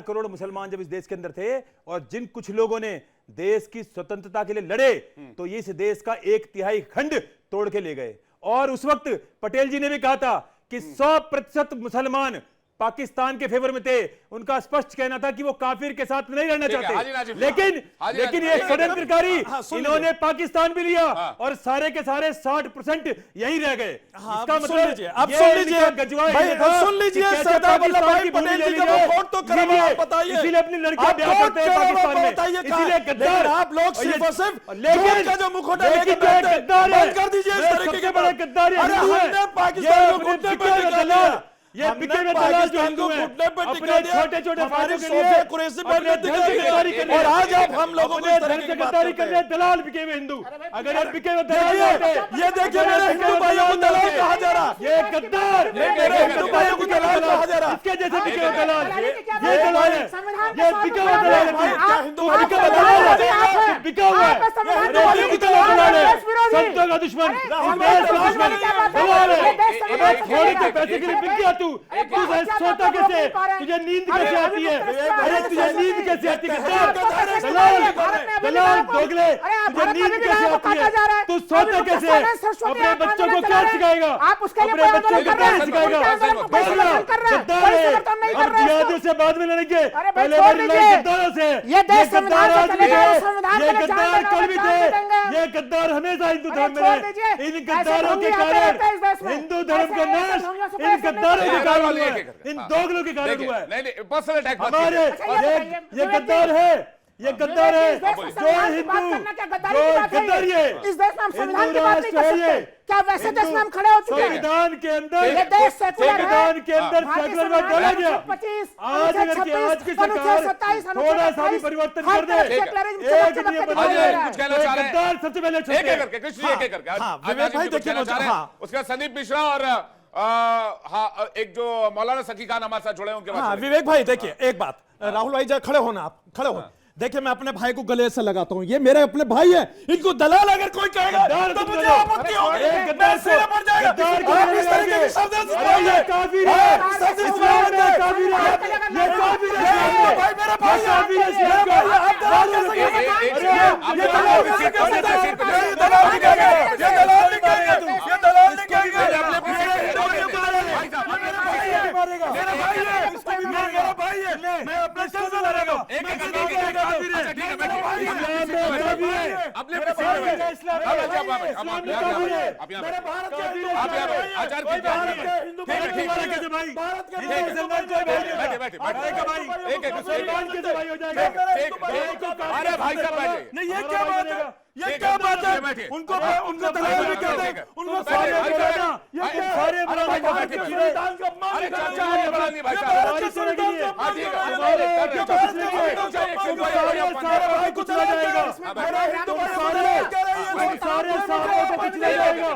S6: करोड़ मुसलमान जब इस देश के अंदर थे, और जिन कुछ लोगों ने देश की स्वतंत्रता के लिए लड़े, तो ये इस देश का 1/3 खंड तोड़ के ले गए। और उस वक्त पटेल जी ने भी कहा था कि 100% मुसलमान पाकिस्तान के फेवर में थे। उनका स्पष्ट कहना था कि वो काफिर के साथ नहीं रहना
S1: ठीक है, हाजी
S6: चाहते,
S1: नाजिम
S6: लेकिन
S1: हाजी
S6: लेकिन
S1: नाजिम,
S6: ये
S1: एक-
S6: षड्यंत्रकारी
S5: हाँ, सुन
S6: इन्होंने पाकिस्तान भी लिया,
S1: हाँ।
S6: और सारे के सारे 60% यही रह गए।
S5: हाँ,
S6: इसका
S5: अब सुन
S6: मतलब
S5: लीजिए, अब
S6: ये
S5: सुन लीजिए
S6: इनका गजवाई
S5: भाई,
S6: ये था
S5: सुन लीजिए,
S6: कि कैसे
S5: सरदार वल्लभ
S6: पाकिस्तान
S5: भाई
S6: की भूमि
S5: पटेल
S6: ले
S5: जी
S6: ली
S5: का
S6: जाए।
S5: वोट तो करा,
S6: इसीलिए-
S5: आप बताइए।
S6: इसीलिए अपनी लड़कियां
S5: आप
S6: ब्याह
S5: वोट
S6: करते हैं
S5: करा,
S6: पाकिस्तान
S5: आप
S6: में,
S5: बताइए कहाँ?
S6: इसीलिए गद्दार।
S5: लेकिन आप लोग
S6: और ये-
S5: सिर्फ और सिर्फ
S6: लेकिन-
S5: झूठ का जो मुखौटा लेके
S6: लेकिन
S5: बैठते हैं,
S6: गद्दार है।
S5: बंद कर दीजिए इस
S6: ये
S5: तरीके
S6: सबसे
S5: के
S6: बड़ा
S5: बात।
S6: गद्दार
S5: अरे
S6: हिंदू है।
S5: हमने पाकिस्तान
S6: ये
S5: को
S6: अपने
S5: घुटने पे
S6: बिके हुए
S5: टिका
S6: दलाल,
S5: दिया।
S6: ये
S5: हमने
S6: बिके हुए दलाल जो
S5: पाकिस्तान
S6: हिंदू
S5: को
S6: हैं,
S5: घुटने पे टिका
S6: अपने
S5: दिया,
S6: छोटे-छोटे
S5: हमारी
S6: फायदों के
S5: सोफिया
S6: लिए
S5: कुरैशी
S6: अपने
S5: बनने
S6: धन
S5: टिका
S6: की गद्दारी
S5: दिया।
S6: करने
S5: और आज आप हम लोगों को
S6: अपने
S5: इस
S6: धन
S5: तरीके
S6: से
S5: की बात
S6: गद्दारी
S5: करते
S6: करने
S5: हैं।
S6: दलाल बिके हुए हिंदू। अगर ये बिके हुए दलाल
S5: देखिए,
S6: होते,
S5: ये देखिए
S6: अगर
S5: मेरे
S6: बिके
S5: हिंदू
S6: हुए
S5: भाइयों को
S6: दलाल
S5: दलाल
S6: होते,
S5: कहा जा रहा।
S6: ये गद्दार,
S5: मेरे हिंदू भाइयों को दलाल कहा जा रहा।
S6: इसके जैसे बिके हुए दलाल,
S7: दलाली की क्या
S6: ये
S7: बात है?
S6: दलाल है,
S7: संविधान
S6: ये
S7: के
S6: बिका
S7: साथ
S6: हुआ दलाल है,
S7: भाई,
S6: क्या
S7: आप-
S6: हिंदू
S7: आप
S6: बिका हुआ
S7: संविधान
S6: दलाल
S7: विरोधी
S6: है,
S7: आप हैं।
S6: बिका हुआ है,
S7: आप संविधान
S6: अरे
S7: विरोधी
S6: ये बिका हुआ दलाल है,
S7: देश विरोधी।
S6: संतों का दुश्मन,
S7: अरे,
S6: देश
S7: हम
S6: का
S7: लोग
S6: दुश्मन,
S7: दलाल क्या बात है?
S6: दलाल है।
S7: ये देश संविधान से
S6: थोड़ी
S7: चलेगा।
S6: के पैसे के लिए बिक गया तू,
S7: अरे,
S6: तू
S7: बहुत अच्छा
S6: सोता
S7: बात
S6: कैसे,
S7: आप कर रहे हैं।
S6: तुझे नींद
S7: अरे,
S6: कैसे
S7: अभी
S6: आती है,
S7: मुफ्त
S6: अरे तुझे
S7: में
S6: नींद कैसे आती है,
S7: भारत में
S6: दलाल,
S7: भारत में अभी भी
S6: दलाल
S7: लोगों को-
S6: दोगले,
S7: अरे,
S6: तुझे
S7: भारत में
S6: नींद
S7: अभी भी
S6: कैसे
S7: लोगों को
S6: आती
S7: काटा जा रहा
S6: है,
S7: है।
S6: तू
S7: अभी
S6: सोता
S7: मुफ्त
S6: कैसे,
S7: में सरस्वती
S6: अपने
S7: आप
S6: बच्चों को
S7: आंदोलन
S6: क्या
S7: कर रहे हैं।
S6: सिखाएगा,
S7: आप उसके लिए
S6: अपने
S7: कोई
S6: बच्चों
S7: आंदोलन
S6: को
S7: कर
S6: क्या
S7: रहे हैं?
S6: सिखाएगा,
S7: कोई आंदोलन कोई समर्थन कर रहे हैं?
S6: गद्दार
S7: कोई
S6: है,
S7: समर्थन नहीं कर
S6: अब
S7: रहे हैं
S6: जिहादियों से बाद में लड़ेंगे,
S7: अरे भाई,
S6: पहले
S7: छोड़
S6: हमारी लड़ाई
S7: दीजिए।
S6: गद्दारों से।
S7: ये देश
S6: गद्दार
S7: संविधान से
S6: आज भी
S7: चलेगा,
S6: है,
S7: उस संविधान
S6: ये
S7: के लिए जान
S6: गद्दार
S7: देना
S6: कल
S7: होगा,
S6: भी
S7: जान
S6: थे,
S7: देंगे।
S6: ये गद्दार हमेशा हिंदू
S7: अरे
S6: धर्म में
S7: छोड़
S6: रहे।
S7: दीजिए।
S6: इन
S7: ऐसे
S6: गद्दारों के
S7: ढोंगी आते
S6: कारण
S7: रहते हैं इस देश में।
S6: हिंदू धर्म का
S7: ऐसे
S6: नाश
S7: ढोंगियों से
S6: इन
S7: कोई ऐसे
S6: गद्दारों
S7: नहीं
S6: के
S7: करता।
S6: कारण
S1: वाली
S6: हुआ
S1: एक
S6: है,
S1: एक
S6: इन
S1: हाँ।
S6: दोगलों के कारण
S1: देखिए,
S6: हुआ है।
S1: नहीं पर्सनल अटैक मत
S6: हमारे
S1: कीजिए।
S7: अच्छा, ये बताइए,
S6: ये गद्दार है, ये गद्दार है,
S7: इस देश में
S6: जो
S7: संविधान की बात
S6: हिंदू,
S7: करना क्या गद्दारी
S6: जो
S7: की बात है?
S6: गद्दारी है,
S7: इस देश में हम संविधान
S6: हिंदू
S7: की बात नहीं कर
S6: राष्ट्र है
S7: सकते। क्या वैसे देश में हम खड़े हो चुके हैं?
S6: संविधान के अंदर
S7: ये देश सेकुलर है।
S6: संविधान के अंदर
S7: भारतीय
S6: सेकुलर में
S7: संविधान
S6: डाला गया।
S7: 125,
S6: आज अगर की आज की सरकार
S7: 27,
S6: थोड़ा सा भी परिवर्तन कर दे,
S1: ठीक है।
S6: एक नियम बना
S1: हाजी,
S6: दे,
S1: कुछ कहना
S6: तो
S1: चाह रहे हैं?
S6: गद्दार सबसे पहले
S1: एक
S6: छूटे।
S1: एक करके कृष्ण जी, एक एक करके
S5: हाँ,
S1: आज
S5: विवेक
S1: आज
S5: भाई
S1: जी कुछ
S5: देखिए
S1: कहना चाह रहे हैं?
S5: हाँ।
S1: उसके बाद संदीप मिश्रा और एक जो मौलाना सकी खान हमारे साथ जुड़े हैं, उनके
S5: हाँ,
S1: बाद
S5: विवेक भाई देखिए एक बात, राहुल भाई जरा खड़े होना, आप खड़े हो। देखिए मैं अपने भाई को गले से लगाता हूँ, ये मेरे अपने भाई है, इनको दलाल अगर कोई कहेगा
S6: गद्दार
S5: तो
S6: तुम
S5: मुझे
S6: लोग।
S5: आपत्ति होगी,
S6: अरे गद्दार
S5: मेरे सिर पर जाएगा।
S6: गद्दार को
S5: आप इस
S6: नहीं
S5: तरीके के
S6: लगाएंगे।
S5: शब्द से
S6: अरे ये काफिर है,
S5: शब्द
S6: इस्लाम
S5: इस्तेमाल
S6: में
S5: करते हैं।
S6: काफिर है, ये काफिर है,
S5: ये भाई मेरा भाई है,
S6: काफिर है,
S5: मेरा भाई है, आप दलाल कैसे कह सकते हैं? ये दलाल कैसे कह सकते हैं? ये दलाल नहीं कहेंगे, ये दलाल नहीं कहेंगे, ये दलाल नहीं कहेंगे। मेरे हिंदू भाइयों को लड़ेगा, ये मेरा भाई है, मेरा भाई है, मेरा भाई है, मैं अपने सिर से लड़ेगा।
S1: अरे भाई साहब बैठिए।
S5: नहीं ये क्या बात है? ये क्या बात है? उनको उनको दलाल भी कहते हैं, उनको सारे बोला ना, ये क्या
S6: सारे
S5: अरे भाई भारत के संविधान का अपमान
S1: अरे
S5: करना
S1: चाचा,
S5: चाहिए।
S1: ये बड़ा नहीं भाई
S5: ये
S1: साहब।
S5: भारत के
S6: हमारी
S5: संविधान का
S1: हाँ,
S5: अपमान
S1: ठीक है,
S5: करना
S1: हमारे
S5: चाहिए।
S1: कर रहे
S5: ये
S1: हैं।
S5: भारत के
S1: एक
S5: संविधान का
S1: सेकंड,
S5: अपमान
S1: एक
S5: करना
S1: सेकंड,
S5: चाहिए।
S1: एक
S5: मेरे भाई को चला जाएगा, मेरे हिंदू भाई को
S6: सारे
S5: दलाल कह रहे हैं, ये
S6: सारे
S5: लोग
S6: सांपों को कुचला जाएगा,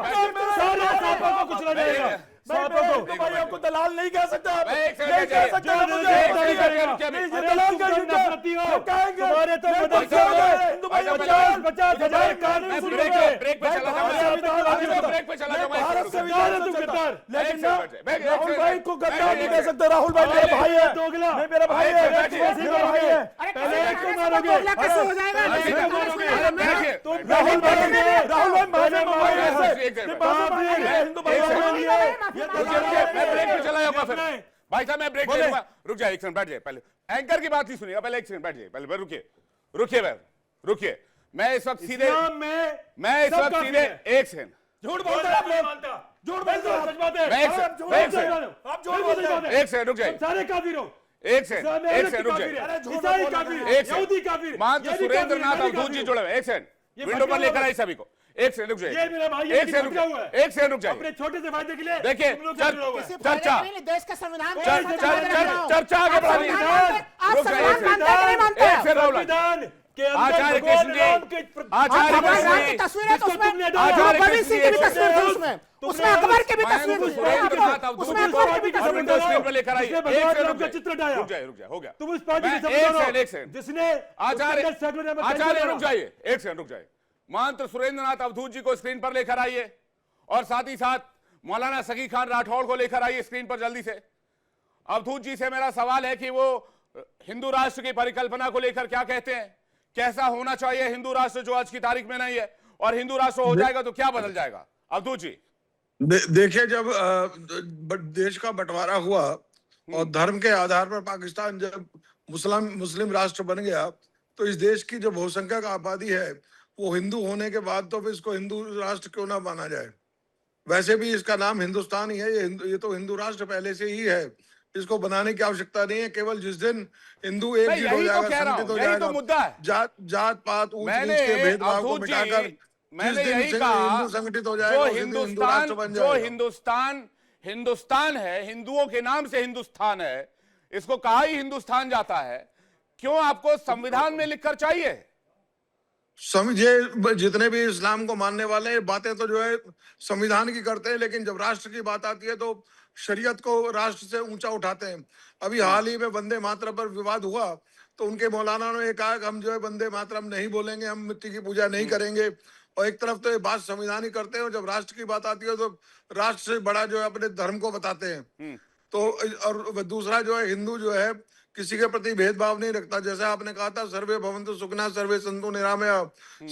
S6: सारे सांपों को कुचला जाएगा,
S5: सांपों को हिंदू भाइयों को दलाल नहीं कह सकते आप,
S1: एक सेकंड,
S5: नहीं कह
S1: एक
S5: सकते
S6: जो
S5: आप मुझे।
S6: नहीं
S5: नहीं
S6: करेगा,
S5: नहीं, ये
S6: अरे
S5: दलाल
S6: तुम
S5: का
S6: तो
S5: झूठा
S6: नफरती हो,
S5: ये कहेंगे,
S6: तुम्हारे तो
S5: ये
S6: मदद
S5: बच्चे हो गए,
S6: करोगे।
S5: हिंदू भाइयों को
S6: 50,000 कानून
S1: मैं
S6: सुन
S1: ब्रेक
S6: लोगे।
S1: ब्रेक पे चला
S5: भारत
S1: जाऊँ।
S5: संविधान
S1: अभी
S5: नहीं
S1: तो ब्रेक पे चला जाऊँ, मैं
S5: भारत
S1: एक
S5: संविधान
S6: गद्दार है, तुम
S5: से चलता है।
S6: गद्दार।
S5: लेकिन
S1: एक
S5: ना
S1: सेकंड, बैठ,
S5: राहुल
S1: एक
S5: भाई
S1: सेकंड,
S5: को गद्दार
S1: बैठ,
S5: नहीं
S1: एक
S5: कह
S1: सेकंड।
S5: सकते। राहुल भाई मेरा भाई है,
S6: दोगला।
S5: नहीं मेरा भाई है,
S1: बैठिए,
S5: मेरा भाई है।
S6: पहले एक को
S7: अरे
S6: मारोगे,
S7: दोगला कैसे हो जाएगा?
S1: अरे
S7: नहीं,
S1: एक को
S7: मारोगे।
S1: अरे बैठिए।
S5: राहुल भाई माफी मांगो ऐसे।
S1: एक सेकंड,
S5: नहीं, माफी मांगो, हिंदू भाई
S1: एक सेकंड।
S5: के लिए। ये
S1: रुकिए, रुकिए, मैं ब्रेक पे चला जाऊंगा फिर।
S6: नहीं।
S1: भाई साहब मैं ब्रेक ले
S5: बोले।
S1: लूंगा। रुक जाए, एक सेकंड बैठ जाए। पहले एंकर की बात ही सुनिएगा, पहले एक सेकंड बैठ जाए। पहले रुकिए, रुकिए भाई, रुकिए। मैं इस वक्त सीधे
S6: इस्लाम में
S1: मैं इस
S6: सब
S1: वक्त
S6: काफिर
S1: सीधे
S6: है।
S1: एक सेकंड
S5: झूठ बोलते हैं आप लोग, झूठ बोलते हैं।
S6: सच बात है।
S1: मैं एक
S5: आप
S1: सेकंड,
S5: झूठ
S1: मैं एक
S5: बोलते
S1: सेकंड,
S5: हैं। आप झूठ बोलते हैं।
S1: एक सेकंड रुक जाइए,
S6: सारे काफिर हो,
S1: एक सेकंड,
S6: इस्लाम में
S1: एक
S6: अलग
S1: सेकंड
S6: की
S1: रुक
S6: काफिर
S1: जाइए।
S6: है,
S5: झूठ
S6: ईसाई
S5: बोलते हैं।
S6: काफिर,
S1: एक
S6: यहूदी काफिर,
S1: मान तो
S6: ये भी
S1: सुरेंद्र
S6: काफिर है,
S1: नाथ
S6: ये भी
S1: अवधूत जी
S6: काफिर
S1: जुड़े हुए हैं। एक सेकंड
S6: ये
S1: विंडो पर
S6: फकीर
S1: लेकर
S6: लोग
S1: आई सभी को। एक सेकंड रुक
S6: ये
S1: जाइए,
S6: मेरा भाई
S1: एक सेकंड रुक जाइए, एक सेकंड रुक
S6: अपने
S1: जाइए।
S6: छोटे से फायदे के लिए
S1: देखिए,
S6: तुम लोग क्या जुड़ा हुआ है?
S7: किसी फायदे
S1: चर्चा-
S7: के लिए नहीं, देश के संविधान को
S1: चर-
S7: कैसे
S1: चर-
S7: बनाए रख रहा हूं?
S1: चर्चा आगे
S7: आप
S1: बढ़ाइए।
S7: संविधान मानते- आप
S1: रुक जाइए,
S7: संविधान मानते हैं कि नहीं मानते
S1: एक
S7: हैं?
S1: से राहुल
S6: संविधान के अंदर
S1: आचार्य
S6: भगवान
S1: कृष्ण जी,
S6: राम के
S1: आचार्य
S7: भगवान
S1: कृष्ण
S7: राम
S1: जी,
S7: की तस्वीर है तो
S6: जिसको
S7: उसमें
S6: तुमने डाला।
S1: आचार्य
S7: भगत
S1: कृष्ण
S7: सिंह की भी
S1: जी,
S7: तस्वीर थी
S6: तुमने-
S7: उसमें अकबर की भी
S1: मयंक
S7: तस्वीर थी।
S1: सुरेंद्र के साथ अवधूत
S7: उसमें
S1: जी
S7: अकबर की भी
S1: और
S7: तस्वीर
S1: विंडो
S7: थी।
S1: स्क्रीन पर लेकर आइए।
S6: जिसने
S1: एक
S6: भगवान
S1: सेकंड
S6: राम का
S1: रुक
S6: चित्र
S1: जाइए,
S6: हटाया।
S1: रुक जाइए, रुक जाइए, हो गया।
S6: तुम उस पार्टी
S1: मैं-
S6: के
S1: एक
S6: समझदार हो,
S1: सेकंड, एक सेकंड।
S6: जिसने
S1: आचार्य
S6: उसके अंदर सेक्रेटरी में
S1: आचार्य
S6: कैसे
S1: रुक जाइए, एक सेकंड रुक जाइए। महंत सुरेंद्रनाथ अवधूत जी को स्क्रीन पर लेकर आइए और साथ ही साथ मौलाना सगी खान राठौड़ को लेकर आइए स्क्रीन पर जल्दी से। अवधूत जी से मेरा सवाल है कि वो हिंदू राष्ट्र की परिकल्पना को लेकर क्या कहते हैं, कैसा होना चाहिए हिंदू राष्ट्र जो आज की तारीख में नहीं है, और हिंदू राष्ट्र हो जाएगा तो क्या बदल जाएगा? अवधूत जी।
S8: देखिए, जब देश का बंटवारा हुआ और धर्म के आधार पर पाकिस्तान जब मुस्लिम राष्ट्र बन गया, तो इस देश की जो बहुसंख्यक आबादी है वो हिंदू होने के बाद तो फिर इसको हिंदू राष्ट्र क्यों ना माना जाए। वैसे भी इसका नाम हिंदुस्तान ही है, ये तो हिंदू राष्ट्र पहले से ही है, इसको बनाने की आवश्यकता नहीं है। केवल जिस दिन हिंदू
S1: मैं
S8: एकजुट हो
S1: यही तो
S8: जाएगा,
S1: कह रहा
S8: संगठित
S1: हूं,
S8: हो
S1: यही तो
S8: जाएगा,
S1: मुद्दा है।
S8: जात पात ऊंच
S1: मैंने
S8: नीच के भेदभाव को
S1: अवधूत जी,
S8: मिटाकर
S1: मैंने
S8: जिस दिन
S1: यही
S8: से
S1: कहा
S8: हिंदू संगठित हो जाएगा,
S1: जो
S8: उस दिन हिंदू राष्ट्र बन जाएगा।
S1: हिंदुस्तान है, हिंदुओं के नाम से हिंदुस्तान है, इसको कहा ही हिंदुस्तान जाता है, क्यों आपको संविधान में लिखकर चाहिए?
S8: समझे, जितने भी इस्लाम को मानने वाले हैं, बातें तो जो है संविधान की करते हैं, लेकिन जब राष्ट्र की बात आती है तो शरीयत को राष्ट्र से ऊंचा उठाते हैं। अभी हाल ही में वंदे मातरम पर विवाद हुआ तो उनके मौलाना ने कहा कि हम जो है वंदे मातरम नहीं बोलेंगे, हम मिट्टी की पूजा नहीं करेंगे। और एक तरफ तो ये बात संविधान ही करते हैं और जब राष्ट्र की बात आती है तो राष्ट्र से बड़ा जो है अपने धर्म को बताते हैं। तो और दूसरा जो है, हिंदू जो है किसी के प्रति भेदभाव नहीं रखता। जैसा आपने कहा था, सर्वे भवन्तु सुखिनः सर्वे सन्तु निरामया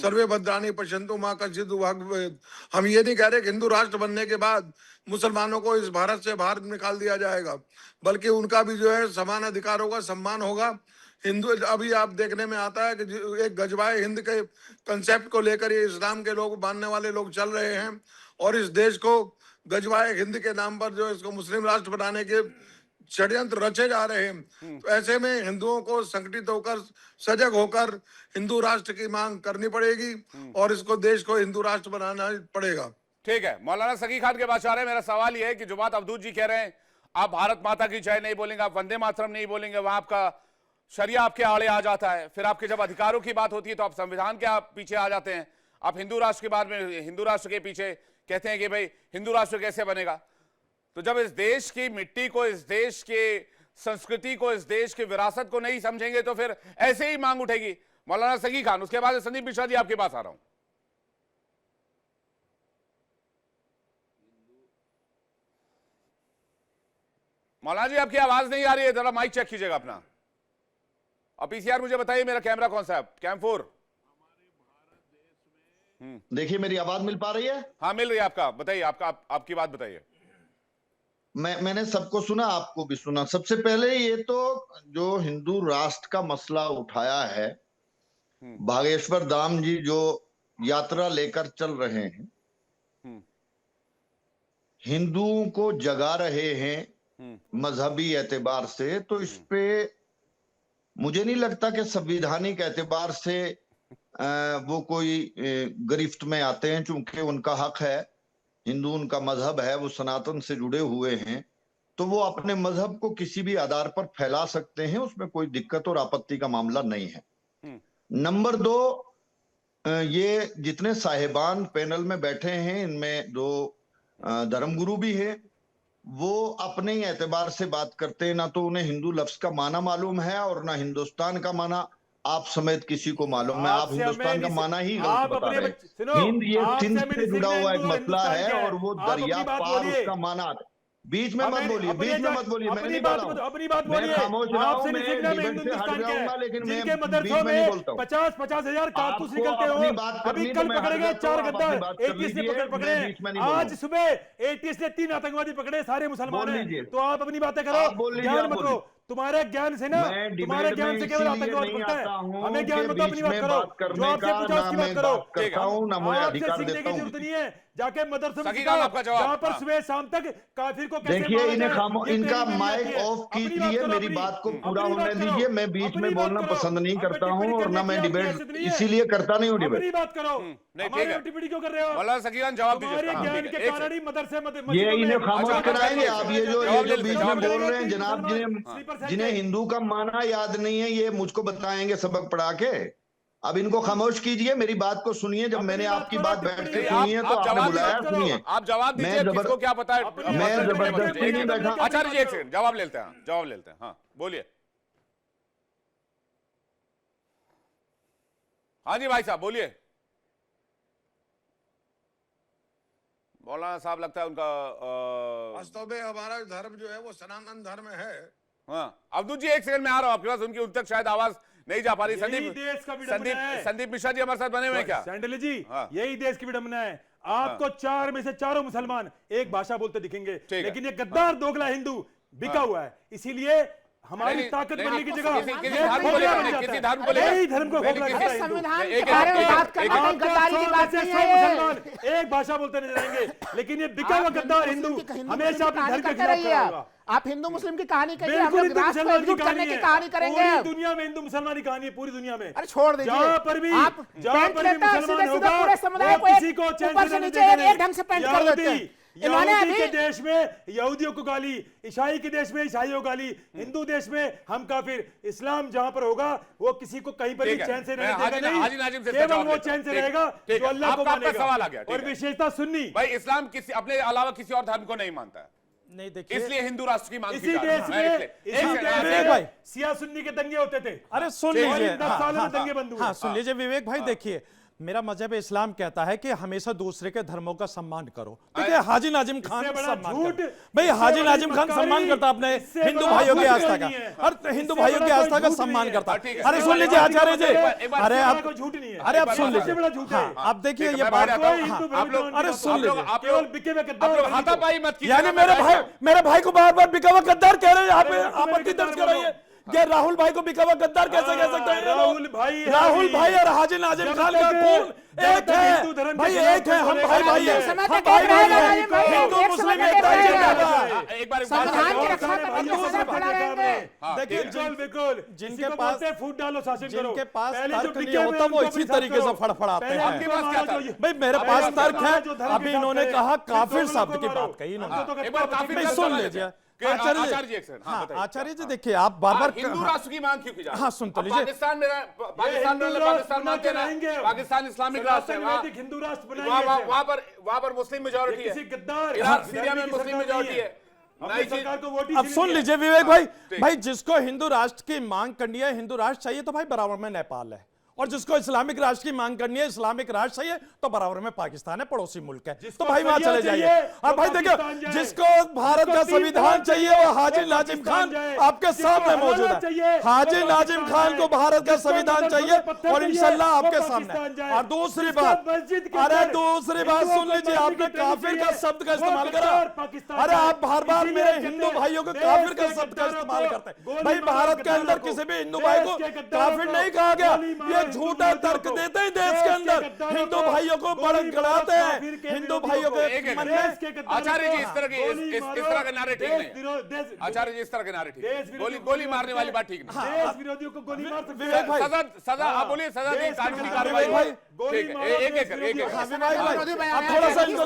S8: सर्वे भद्राणि पश्यन्तु मां कश्चित् दुर्भाग्य भवेत्। हम ये नहीं कह रहे कि हिंदू राष्ट्र बनने के बाद मुसलमानों को इस भारत से बाहर निकाल दिया जाएगा, बल्कि उनका भी जो है समान अधिकार होगा, सम्मान होगा। हिंदू अभी आप देखने में आता है कि एक गजवाए हिंद के कंसेप्ट को लेकर ये इस्लाम के लोग मानने वाले लोग चल रहे हैं और इस देश को गजवाए हिंद के नाम पर जो इसको मुस्लिम राष्ट्र बनाने के षड्यंत्र रचे जा रहे हैं। तो ऐसे में हिंदुओं को संगठित होकर, सजग होकर हिंदू राष्ट्र की मांग करनी पड़ेगी और इसको देश को हिंदू राष्ट्र बनाना पड़ेगा।
S1: ठीक है, मौलाना सगी खान के पास आ रहे हैं। मेरा सवाल यह है कि जो बात अवधूत जी कह रहे हैं, आप भारत माता की जय नहीं बोलेंगे, आप वंदे मातरम नहीं बोलेंगे, वहां आपका शरिया आपके आड़े आ जाता है, फिर आपके जब अधिकारों की बात होती है तो आप संविधान के आप पीछे आ जाते हैं, आप हिंदू राष्ट्र के बाद में हिंदू राष्ट्र के पीछे कहते हैं कि भाई हिंदू राष्ट्र कैसे बनेगा। तो जब इस देश की मिट्टी को, इस देश के संस्कृति को, इस देश की विरासत को नहीं समझेंगे तो फिर ऐसे ही मांग उठेगी। मौलाना सगी खान, उसके बाद संदीप मिश्रा जी आपके पास आ रहा हूं। मौलाना जी आपकी आवाज नहीं आ रही है, जरा माइक चेक कीजिएगा अपना। और पीसीआर मुझे बताइए मेरा कैमरा कौन सा है, कैम 4?
S9: देखिए, मेरी आवाज मिल पा रही है?
S1: हाँ मिल रही है। आपका बताइए, आपकी बात बताइए।
S9: मैंने सबको सुना, आपको भी सुना। सबसे पहले ये तो जो हिंदू राष्ट्र का मसला उठाया है, बागेश्वर धाम जी जो यात्रा लेकर चल रहे हैं, हिंदुओं को जगा रहे हैं मजहबी एतबार से, तो इस पे मुझे नहीं लगता कि संवैधानिक एतबार से वो कोई गिरफ्त में आते हैं, चूंकि उनका हक है, हिंदू उनका मजहब है, वो सनातन से जुड़े हुए हैं, तो वो अपने मजहब को किसी भी आधार पर फैला सकते हैं, उसमें कोई दिक्कत और आपत्ति का मामला नहीं है। नंबर 2, ये जितने साहिबान पैनल में बैठे हैं, इनमें 2 धर्मगुरु भी हैं, वो अपने ही एतबार से बात करते हैं, ना तो उन्हें हिंदू लफ्ज का माना मालूम है और ना हिंदुस्तान का माना आप समेत किसी को मालूम है। आप हिंदुस्तान का माना ही गलत बता रहे हैं। हिंद ये सिंध से जुड़ा हुआ एक मसला है और वो दरिया पार उसका माना। बीच में मत बोलिए, बीच में मत बोलिए, मैं नहीं बोल रहा हूं,
S5: अपनी बात बोलिए।
S9: मैं खामोश रहा हूं, मैं
S5: आपसे
S9: डिबेट से हट जाऊंगा, लेकिन मैं
S5: जिनके
S9: बीच
S5: मदरसों
S9: में नहीं बोलता हूं।
S5: 50-50 हजार कारतूस
S9: आपको
S5: निकलते हो,
S9: अपनी बात
S5: अभी
S9: करनी
S5: कल
S9: तो मैं
S5: पकड़े गए
S9: हट
S5: 4
S9: जाता हूं,
S5: गद्दार,
S9: आप अपनी बात कर
S5: 21 ने
S9: लीजिए,
S5: पकड़े,
S9: मैं बीच में नहीं बोल रहा
S5: आज
S9: हूं।
S5: सुबह 21 ने 3 आतंकवादी पकड़े, सारे मुसलमान
S9: बोल
S5: हैं।
S9: लीजिए।
S5: तो आप अपनी बातें करो,
S9: आप बोल लीजिए,
S5: ज्ञान
S9: आप
S5: मत
S9: बोलिए।
S5: करो। तुम्हारे ज्ञान से ना,
S9: मैं
S5: तुम्हारे
S9: डिबेट
S5: ज्ञान
S9: में
S5: से केवल
S9: इसीलिए
S5: आतंकवाद
S9: नहीं
S5: पड़ता है।
S9: आता हूं
S5: हमें ज्ञान
S9: कि
S5: मत दो, अपनी
S9: बीच
S5: बात
S9: में
S5: करो।
S9: बात करने
S5: जो आपसे
S9: का
S5: पूछा
S9: ना
S5: उसकी
S9: मैं
S5: बात करो।
S9: बात करता हूं, ना मैं
S5: आपसे
S9: अधिकार
S5: सीखने
S9: देता
S5: की
S9: हूं।
S5: जरूरत नहीं है,
S6: जाके मदरसे में
S1: सकी
S6: सिखाओ,
S1: खान, आपका जवाब।
S6: जहां पर
S1: हाँ।
S6: सुबह शाम तक काफिर को कैसे
S9: देखिए
S6: मारा
S9: इन्हें
S6: जाए, ये
S9: इनका
S6: तेरी
S9: माइक
S6: नीयत है।
S9: ऑफ
S6: अपनी बात
S9: कीजिए,
S6: करो,
S9: मेरी
S6: अपनी।
S9: बात को
S6: अपनी
S9: पूरा
S6: बात
S9: होने
S6: करो,
S9: दीजिए। मैं बीच
S6: अपनी
S9: में
S6: बात
S9: बोलना
S6: करो।
S9: पसंद नहीं
S6: अब
S9: करता हूं,
S6: टिप्पणी
S9: और ना
S6: करने
S9: मैं
S6: की आपकी
S9: डिबेट
S6: हैसियत नहीं है।
S9: इसीलिए करता नहीं हूं डिबेट।
S6: अपनी बात करो,
S1: नहीं, ठीक
S6: हमारे
S1: है।
S6: टिप्पणी क्यों कर रहे हो?
S1: मौलाना सकी खान जवाब दीजिए।
S6: तुम्हारे
S1: हाँ,
S6: ज्ञान
S1: ठीक
S6: के
S1: है, एक
S6: कारण ही मदरसे
S9: ये इन्हें खामोश
S1: अच्छा,
S9: कराएंगे
S1: अच्छा,
S9: आप। ये जो
S1: जवाब ले
S9: बीच
S1: जवाब
S9: में
S1: ले
S9: बोल
S1: लीजिए।
S9: रहे हैं जनाब, जिन्हें हिंदू का माना याद नहीं है, ये मुझको बताएंगे सबक पढ़ा के। अब इनको खामोश कीजिए, मेरी बात को सुनिए। जब मैंने आपकी बात बैठ के
S1: नहीं,
S9: सुनी है तो
S1: आप
S9: आपने
S1: जवाब
S9: बुलाया,
S1: दीजिए।
S9: सुनिए।
S1: आप जवाब
S9: मैं
S1: दीजिए, किसको क्या पता है।
S6: अपनी
S9: मैं
S6: बात करो,
S9: जबरदस्ती
S6: एक
S9: नहीं
S6: एक
S9: बैठा।
S6: अपनी
S1: आचार्य जी एक
S6: बात
S1: सेकंड जवाब लेते हैं, जवाब लेते हैं। हाँ बोलिए। हाँ जी भाई साहब बोलिए। मौलाना साहब लगता है उनका
S8: वास्तव में हमारा धर्म जो है वो सनातन धर्म है।
S1: हाँ अब्दुल जी एक सेकंड में आ रहा हूं आपके पास। उनकी उन तक शायद आवाज नहीं जा पा रही।
S6: यही देश का विडंबना है।
S1: संदीप मिश्रा जी हमारे साथ बने हुए हैं क्या?
S6: सैंडल जी,
S1: हाँ।
S6: यही देश की विडंबना है। आपको 4 में से 4 मुसलमान एक भाषा बोलते दिखेंगे,
S1: है।
S6: लेकिन ये गद्दार दोगला हिंदू बिका हुआ है। इसीलिए हमारी
S1: नहीं,
S6: ताकत
S1: नहीं,
S6: बनने की जगह
S1: किसी
S6: ये
S1: धर्म को
S6: खोखला
S1: लेकर
S6: बन
S1: नहीं,
S6: जाता
S1: किसी
S6: है।
S1: धर्म को लेकर
S6: यही धर्म को
S1: नहीं,
S6: खोखला
S1: किसी-
S6: करता है हिंदू।
S7: संविधान
S1: एक-
S7: के बारे में
S1: एक-
S7: बात
S1: एक-
S7: करना
S6: आपको
S7: कोई गद्दारी की
S6: 100
S7: बात
S6: में से
S7: नहीं
S6: 100
S7: है ये।
S6: मुसलमान एक भाषा बोलते नजर आएंगे, लेकिन ये बिका हुआ
S7: आप
S6: गद्दार
S7: हिंदू
S6: हिंदू
S7: मुस्लिम की
S6: हमेशा अपने
S7: कहानी
S6: धर्म के
S7: करते
S6: खिलाफ
S7: रहिए
S6: खड़ा
S7: आप।
S6: होगा।
S7: आप हिंदू मुस्लिम की कहानी कहिए, हम
S6: बिल्कुल
S7: लोग
S6: हिंदू
S7: राष्ट्र को
S6: मुसलमान की
S7: एकजुट करने
S6: कहानी
S7: की
S6: है।
S7: कहानी करेंगे।
S6: पूरी दुनिया में हिंदू मुसलमान की कहानी है, पूरी दुनिया में।
S7: अरे छोड़ दीजिए।
S6: जहां पर भी
S7: आप
S6: जहां
S7: पेंट
S6: पर भी
S7: लेते हैं
S6: मुसलमान
S7: सीधे सीधे
S6: होगा,
S7: पूरे समुदाय
S6: वो
S7: को
S6: किसी को चैन
S7: ऊपर
S6: से
S7: से
S6: नहीं
S7: नीचे
S6: देखेंगे।
S7: एक ढंग से पेंट कर देते हैं। इन्होंने
S6: यहूदी के
S7: अभी
S6: देश में यहूदियों को गाली, ईसाई के देश में ईसाइयों को गाली, हिंदू देश में हम काफिर। इस्लाम जहां पर होगा वो किसी को कहीं पर भी
S1: ठीक है।
S6: चैन से
S1: मैं
S6: रहने देगा
S1: हाजी नाजिम से
S6: नहीं, केवल
S1: जवाब
S6: वो
S1: लेता हूं।
S6: चैन से
S1: ठीक है,
S6: रहेगा
S1: ठीक
S6: जो
S1: है।
S6: अल्लाह को
S1: आपका
S6: मानेगा।
S1: सवाल आ गया, ठीक
S6: और
S1: है।
S6: विशेषता सुन्नी।
S1: भाई इस्लाम किसी अपने अलावा किसी और धर्म को नहीं मानता है,
S5: नहीं देखिए,
S1: इसलिए हिंदू राष्ट्र की मांग
S6: इसी
S1: की जा रही
S6: देश
S1: है।
S6: में
S1: मैं इसलिए- एक सेकंड,
S5: विवेक भाई।
S6: सिया सुन्नी के दंगे होते थे।
S5: अरे सुन
S1: ठीक है।
S5: लीजिए।
S6: 10 सालों में दंगे बंद हुए।
S5: हाँ सुन लीजिए विवेक भाई। देखिए मेरा मजहब इस्लाम कहता है कि हमेशा दूसरे के धर्मों का सम्मान करो। देखिए हाजी नाजिम खान
S6: इससे बड़ा
S5: सम्मान
S6: झूठ,
S5: करता। भाई
S6: इससे
S5: हाजी
S6: बड़ी
S5: नाजिम खान
S6: मक्कारी,
S5: सम्मान करता अपने
S6: इससे
S5: हिंदू
S6: बड़ा
S5: भाइयों की
S6: झूठ
S5: आस्था
S6: कोई
S5: का,
S6: नहीं है।
S5: हर हिंदू
S6: इससे
S5: भाइयों की
S6: बड़ा कोई
S5: आस्था का
S6: झूठ
S5: सम्मान
S6: नहीं है।
S5: करता।
S1: ठीक है।
S5: अरे सुन लीजिए आचार्य जी,
S1: एक बार-
S5: अरे
S6: इससे
S5: आप
S6: बड़ा कोई झूठ नहीं है।
S5: अरे आप
S1: एक
S5: सुन
S1: बार-
S6: इससे
S5: लीजिए।
S6: बड़ा झूठ है।
S5: हाँ, आप देखिए
S1: ठीक है,
S5: ये
S1: मैं
S5: बात
S1: बात
S5: को
S1: करता हूं।
S6: हिंदू
S1: आप लोग-
S6: भ्रमित
S5: अरे सुन
S6: आप लोग-
S5: लीजिए।
S6: केवल बिके हुए गद्दार
S1: आप लोग
S6: नहीं तो।
S1: हाथापाई मत कीजिए।
S5: यानी मेरे भाई को बार बार बिका हुआ गद्दार कह रहे हैं, यहाँ पे आपत्ति दर्ज कर रही है। ये राहुल भाई को बिका हुआ गद्दार कैसे कह सकते हैं ये लोग? राहुल भाई और हाजी नाजिम खान का खून एक है भाई, एक है। हम भाई भाई हैं, हम भाई भाई हैं। हिंदू मुस्लिम एक
S1: एक बार
S7: संविधान की रक्षा करने के लिए खड़ा रहेंगे।
S5: देखिए
S6: बिल्कुल
S5: जिनके पास
S6: फूट डालो, शासन करो।
S5: जिनके पास
S6: पहले जो
S5: तर्क नहीं
S6: बिके हुए
S5: होता वो
S6: उनको
S5: इसी
S6: भी साफ
S5: तरीके से
S6: करो।
S5: फड़फड़ाते
S6: पहले
S5: हैं।
S6: आपके
S1: पास क्या
S6: मारो
S1: था?
S6: जो-
S5: भाई मेरे पास
S6: पहले
S5: तर्क है।
S6: जो धर्म
S5: अभी
S6: के
S5: इन्होंने
S6: साथ
S5: कहा
S6: है,
S5: काफिर
S6: फिर
S5: शब्द की
S6: दोनों को
S5: बात कही
S6: मारो।
S5: इन्होंने।
S6: हम तो
S1: एक बार काफिर
S5: भाई
S1: शब्द
S5: सुन
S1: समझ
S5: लीजिए
S1: कि आचार्य जी एक सेकंड, हाँ,
S5: हाँ
S1: बताइए।
S5: आचार्य जी देखिए आप बार बार
S1: हिंदू राष्ट्र की मांग क्यों की जा रही है?
S5: हाँ, सुन तो
S1: अब
S5: लीजिए।
S1: पाकिस्तान में
S6: हिंदू
S1: पाकिस्तान
S6: राष्ट्र
S1: मानते हैं
S6: बनाएंगे
S1: ना,
S6: हम।
S1: पाकिस्तान इस्लामिक राष्ट्र है,
S6: वैदिक हिंदू राष्ट्र बनाएंगे
S1: वहां पर मुस्लिम मेजोरिटी है,
S6: किसी गद्दार
S1: इराक सीरिया में मुस्लिम मेजोरिटी है।
S6: अपनी सरकार को वोट ही
S5: अब
S6: इसलिए
S5: सुन
S6: दिया।
S5: लीजिए विवेक भाई,
S1: ठीक।
S5: भाई जिसको हिंदू राष्ट्र की मांग करनी है, हिंदू राष्ट्र चाहिए तो भाई बराबर में नेपाल है, और जिसको इस्लामिक राष्ट्र की मांग करनी है, इस्लामिक राष्ट्र चाहिए तो बराबर में पाकिस्तान है, पड़ोसी मुल्क है। तो भाई वहां चले जाइए। अब भाई देखिए जिसको भारत का संविधान चाहिए वो हाजी नाजिम खान आपके सामने मौजूद है। हाजी नाजिम खान को भारत का संविधान चाहिए और इंशाल्लाह आपके सामने। और दूसरी बात, अरे दूसरी बात सुन लीजिए, आपने काफिर का शब्द का इस्तेमाल करा। अरे आप बार बार मेरे हिंदू भाइयों को काफिर का शब्द का इस्तेमाल करते हैं। भाई भारत के अंदर किसी भी हिंदू भाई को काफिर नहीं कहा गया। ये झूठा तर्क देते ही देश के अंदर हिंदू भाइयों को बड़क गड़ाते हैं। हिंदू भाइयों के मन में
S1: आचार्य जी इस तरह के नारे ठीक नहीं। आचार्य जी इस तरह के नारे ठीक नहीं। गोली मारने वाली बात ठीक नहीं।
S6: देश विरोधियों को गोली मार सकते
S5: विवेक भाई
S1: सजा आप बोलिए, सजा दी कानूनी कार्रवाई
S5: विवेक भाई,
S1: ठीक है, एक एक
S5: हाँ, विवेक भाई आप थोड़ा सा इनको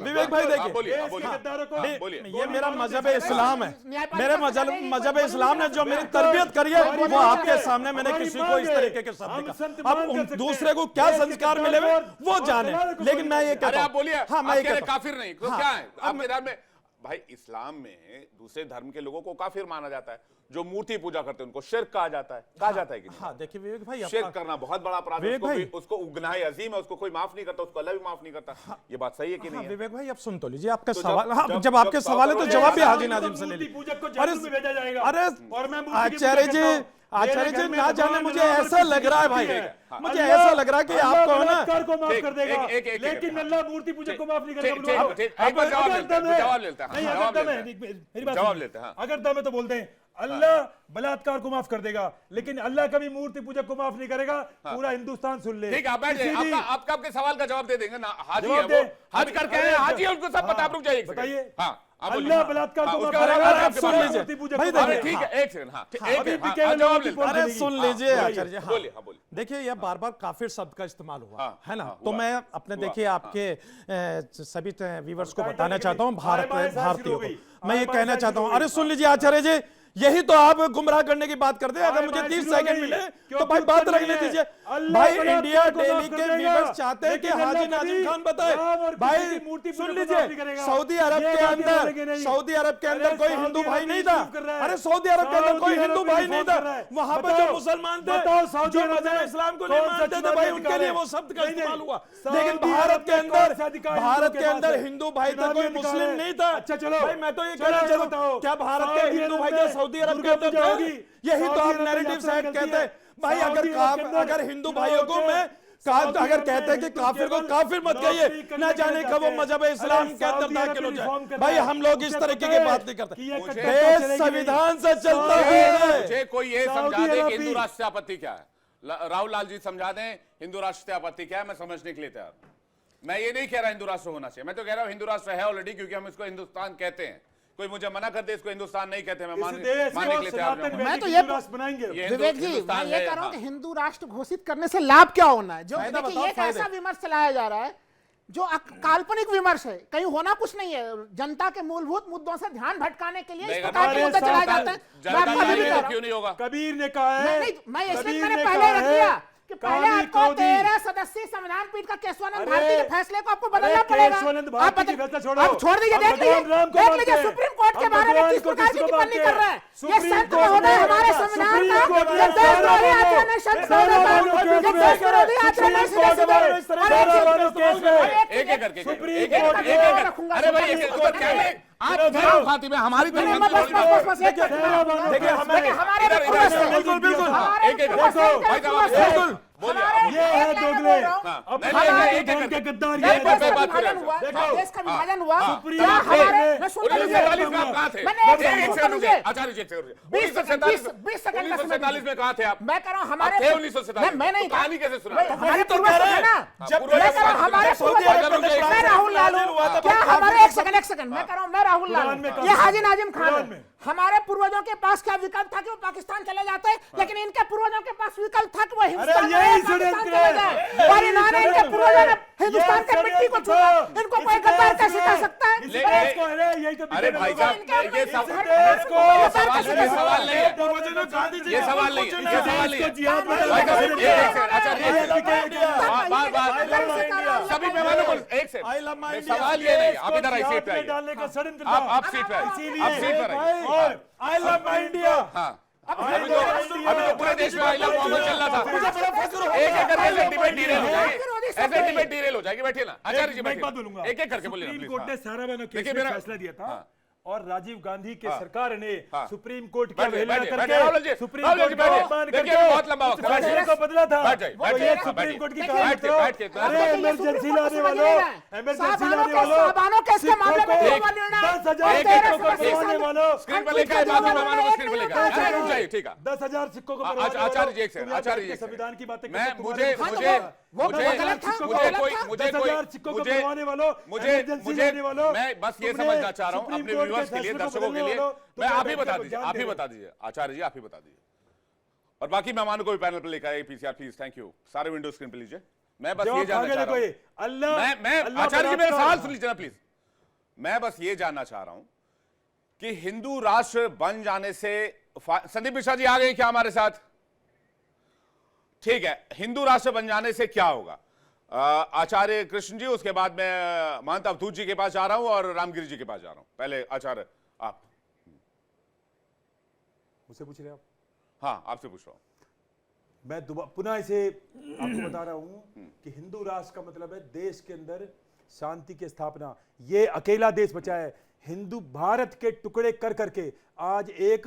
S5: विवेक भाई देखिए,
S1: बोलिए।
S5: ये मेरा मजहब इस्लाम है। मेरे मजहब इस्लाम ने जो मेरी तरबियत करी है वो आपके सामने मैंने किसी को इस तरीके के शब्द का। अब दूसरे को क्या संस्कार मिले हुए वो जाने, लेकिन मैं ये
S1: अरे
S5: कहता
S1: आप बोलिए,
S5: हाँ मैं
S1: आप
S5: ये
S1: कह रहे
S5: कहता हूं।
S1: काफिर नहीं तो
S5: हाँ,
S1: क्या है आपके धर्म में? भाई इस्लाम में दूसरे धर्म के लोगों को काफिर माना जाता है, जो मूर्ति पूजा करते हैं उनको शिर्क कहा जाता है, कि नहीं?
S5: हाँ देखिए विवेक भाई
S1: शिर्क करना बहुत बड़ा अपराध है,
S5: विवेक भाई,
S1: उसको गुनाह अजीम है, उसको कोई माफ नहीं करता, उसको अल्लाह भी माफ नहीं करता। ये बात सही है कि नहीं है?
S5: विवेक भाई अब सुन तो लीजिए आपका
S1: तो
S5: सवाल। हाँ
S1: जब
S5: जब आपके सवाल है तो जवाब भी हाजी नाजिम से ले
S6: मूर्ति
S5: लीजिए।
S6: पूजक को
S5: अरे
S6: जेल में भेजा जाएगा।
S5: अरे
S6: और मैं मूर्ति की
S5: आचार्य
S6: पूजा
S5: जी
S6: करता हूं।
S5: आचार्य जी ना जाने मुझे ऐसा लग रहा है भाई, मुझे ऐसा लग रहा है कि आपको है ना
S6: बलात्कार को माफ
S1: ठीक,
S6: कर देगा,
S1: एक-
S6: लेकिन अल्लाह मूर्ति पूजक को माफ नहीं
S1: ठीक,
S6: करेगा।
S1: ठीक, ठीक, एक बार जवाब लेते हैं, जवाब लेते हैं,
S6: नहीं,
S1: हाँ,
S6: अगर
S1: जवाब
S6: दम
S1: लेते
S6: है,
S1: हैं।
S6: मेरी बात
S1: जवाब
S6: सुनिए।
S1: लेते हैं, हाँ।
S6: अगर दम है तो बोलते हैं अल्लाह बलात्कार को माफ कर देगा, लेकिन अल्लाह कभी मूर्ति पूजक को माफ नहीं करेगा। पूरा हिंदुस्तान सुन ले।
S1: ठीक है, आप बैठ जाइए,
S6: किसी भी-
S1: आपके सवाल का जवाब दे देंगे ना। हाजी है
S6: जवाब
S1: वो,
S6: दे।
S1: हज करके आए, हाजी है, उनको सब पता। आप रुक जाइए एक सेकंड।
S6: बताइए।
S1: हाँ, आप बोलिए।
S6: अल्लाह बलात्कार
S1: हाँ,
S6: को माफ
S1: उसके बाद
S6: करेगा,
S1: आप
S6: आप
S1: सुन
S6: मूर्ति
S1: लीजिए
S6: पूजक
S5: भाई
S6: को
S5: देखिए,
S6: माफ
S1: ठीक
S6: करेगा।
S1: है, एक सेकंड। हाँ, ठीक, एक
S6: अभी
S1: है,
S6: भी
S1: हाँ,
S6: केवल
S1: जवाब
S6: मूर्ति
S1: लेते
S6: बोल
S1: हैं।
S5: अरे
S6: देगी।
S5: सुन
S1: हाँ,
S5: लीजिए
S1: बोलिए,
S5: आचार्य जी, हाँ।
S1: बोलिए, हाँ, बोलिए।
S5: देखिए यह बार बार काफिर शब्द का इस्तेमाल हुआ
S1: हाँ,
S5: है ना,
S1: हाँ,
S5: तो
S1: हुआ।
S5: मैं अपने
S1: हुआ,
S5: देखिए आपके सभी व्यूवर्स को
S6: टाइम
S5: बताना
S6: टाइम
S5: चाहता हूँ,
S6: हमारे पास ऐसा
S5: भारतीयों
S6: शुरू हो गई।
S5: को मैं ये
S6: हमारे
S5: कहना
S6: पास
S5: चाहता हूँ।
S6: शुरू हो
S5: अरे
S6: गई।
S5: सुन लीजिए आचार्य जी, यही तो आप गुमराह करने की बात करते हैं। अगर मुझे 30 सेकंड मिले तो भाई बात रखने दीजिए। भाई इंडिया डेली के व्यूवर्स चाहते हैं कि हाजी नाजिम खान बताए। भाई सुन लीजिए, सऊदी अरब के अंदर कोई हिंदू भाई नहीं था। अरे सऊदी अरब के अंदर कोई हिंदू भाई नहीं था। वहां पर जो मुसलमान थे, जो मजहब इस्लाम को नहीं मानते थे, भाई उनके लिए वो शब्द का इस्तेमाल हुआ। लेकिन भारत के अंदर हिंदू भाई था, कोई मुस्लिम नहीं था।
S6: अच्छा चलो
S5: भाई मैं तो ये कहना चाहता हूँ, क्या भारत के हिंदू भाई क्या सऊदी अरब के अंदर थे? यही तो आप नैरेटिव सेट कहते हैं। भाई अगर हिंदू भाइयों को मैं अगर कहते हैं कि काफिर को काफिर मत कहिए, ना जाने कब वो मजहब इस्लाम के अंदर दाखिल हो जाए। भाई हम लोग इस तरीके की बात नहीं करते। देश संविधान से चलता है।
S1: मुझे कोई ये समझा दे कि हिंदू राष्ट्र से आपत्ति क्या है। राहुल लाल जी समझा दें हिंदू राष्ट्र से आपत्ति क्या है, मैं समझने के लिए तैयार। मैं ये नहीं कह रहा हिंदू राष्ट्र होना चाहिए, मैं तो कह रहा हूं हिंदू राष्ट्र है ऑलरेडी, क्योंकि हम इसको हिंदुस्तान कहते हैं। कोई मुझे मना कर दे इसको हिंदुस्तान नहीं कहते, मैं मानने के लिए तैयार हूं।
S7: मैं तो ये
S6: बनाएंगे।
S7: विवेक जी, मैं ये कह रहा हूं कि हिंदू राष्ट्र घोषित करने से लाभ क्या होना है। जो देखिए ये ऐसा विमर्श चलाया जा रहा है जो काल्पनिक विमर्श है, कहीं होना कुछ नहीं है। जनता के मूलभूत मुद्दों से ध्यान भटकाने के लिए इस प्रकार के मुद्दे चलाए जाते हैं।
S1: क्यों नहीं होगा?
S6: कबीर ने कहा है,
S7: मैंने पहले रख दिया कि पहले आपको 13 सदस्यीय संविधान पीठ का केशवानंद भारती के फैसले को आपको बदलना पड़ेगा। आप छोड़ दीजिए, देख लीजिए सुप्रीम कोर्ट के बारे में किस प्रकार की टिप्पणी कर रहे हैं। ये संत महोदय हमारे संविधान का ये देशद्रोही आचरण है। संत महोदय ये देशद्रोही आचरण है।
S1: एक एक करके सुप्रीम कोर्ट रखूंगा। अरे भाई एक एक क्या है आप फातिमा हमारी
S7: देखिए हमारे
S5: बिल्कुल बिल्कुल
S1: एक एक भाई साहब बिल्कुल बोलिए।
S6: ये है दोगले। अब
S1: एक
S6: गद्दार
S7: देश का विभाजन हुआ।
S1: आचार्य जी 1947 में कहा थे आप?
S7: मैं कह रहा हूँ हमारे
S1: 1947
S7: मैं नहीं
S1: कहानी कैसे सुना?
S7: हमारे पूर्वज थे ना। हमारे मैं राहुल लाल हूँ। क्या हमारे एक सेकंड मैं कह रहा हूँ, मैं राहुल लाल हूँ, ये हाजी नाजिम खान। हमारे पूर्वजों के पास क्या विकल्प था कि वो पाकिस्तान चले जाते, लेकिन इनके पूर्वजों के पास विकल्प था कि वो हिंदुस्तान चले जाए। और इन्होंने इनके पूर्वजों ने हिंदुस्तान की मिट्टी को छुआ। इनको कोई गद्दार कैसे कह सकता है?
S1: अरे भाई साहब ये सवाल नहीं है, ये सवाल नहीं है, ये सवाल नहीं है। सभी मेहमानों को एक से सवाल ये नहीं, आप इधर आइए, सीट पे आइए, आप सीट पे आइए, आप सीट पर आइए।
S5: I love my India.
S1: अभी तो पूरे देश में आई लव मोहम्मद चल रहा था। एक एक करके ऐसे डिबेट डीरेल हो जाएगी, ऐसे डिबेट डीरेल हो जाएगी। बैठिए ना आचार्य जी, बैठिए, एक एक करके बोलिए।
S6: सुप्रीम कोर्ट ने साराबानो केस
S1: देखिए
S6: में
S1: मेरा
S6: फैसला दिया था
S1: हाँ।
S6: और राजीव गांधी के सरकार ने
S1: हाँ।
S6: सुप्रीम कोर्ट की
S1: बैठिए,
S6: अवहेलना
S1: बैठिए,
S6: करके
S1: राहुल जी,
S6: सुप्रीम
S1: राहुल जी,
S6: कोर्ट का
S1: बैठिए।
S6: अपमान
S1: देखिए,
S6: करके
S1: बहुत लंबा वक्त है।
S6: फैसले को बदला था।
S1: बैठ जाइए,
S6: और ये
S1: बैठिए,
S6: सुप्रीम कोर्ट की
S1: बैठिए,
S6: कहानी
S1: बैठ के,
S6: अरे इमरजेंसी लाने वालों, इमरजेंसी लाने वालों,
S7: के मामले में
S6: 10,000 सिक्कों को बनवाने वालों,
S1: स्क्रीन पर लिखा है, बाकी मेहमानों को स्क्रीन पर लिखा है। अरे रुक जाइए, ठीक है।
S6: 10,000 सिक्कों को
S1: आचार्य जी एक सेकंड, आचार्य जी
S6: संविधान की बातें
S1: मैं मुझे मैं बस ये समझना चाह रहा हूं अपने व्यूअर्स के लिए, दर्शकों के लिए, मैं आप ही बता दीजिए, आप ही बता दीजिए आचार्य जी, आप ही बता दीजिए। और बाकी मेहमानों को भी पैनल पर लेकर आइए, पीसीआर प्लीज, थैंक यू। सारे विंडो स्क्रीन पर लीजिए। मैं बस ये जानना चाह रहा हूं, मैं आचार्य जी मेरा सवाल सुन लीजिए ना प्लीज। मैं बस ये जानना चाह रहा हूं कि हिंदू राष्ट्र बन जाने से संदीप मिश्रा जी आ गए क्या हमारे साथ? ठीक है, हिंदू राष्ट्र बन जाने से क्या होगा? आचार्य कृष्ण जी, उसके बाद मैं महंत अवधूत जी के पास जा रहा हूं और रामगिरी जी के पास जा रहा हूं। पहले आचार्य आप।
S6: मुझसे पूछ रहे आप?
S1: हाँ, आपसे पूछ रहा हूं।
S6: मैं पुनः इसे आपको बता रहा हूं कि हिंदू राष्ट्र का मतलब है देश के अंदर शांति की स्थापना। ये अकेला देश बचा है। हिंदू भारत के टुकड़े कर करके आज एक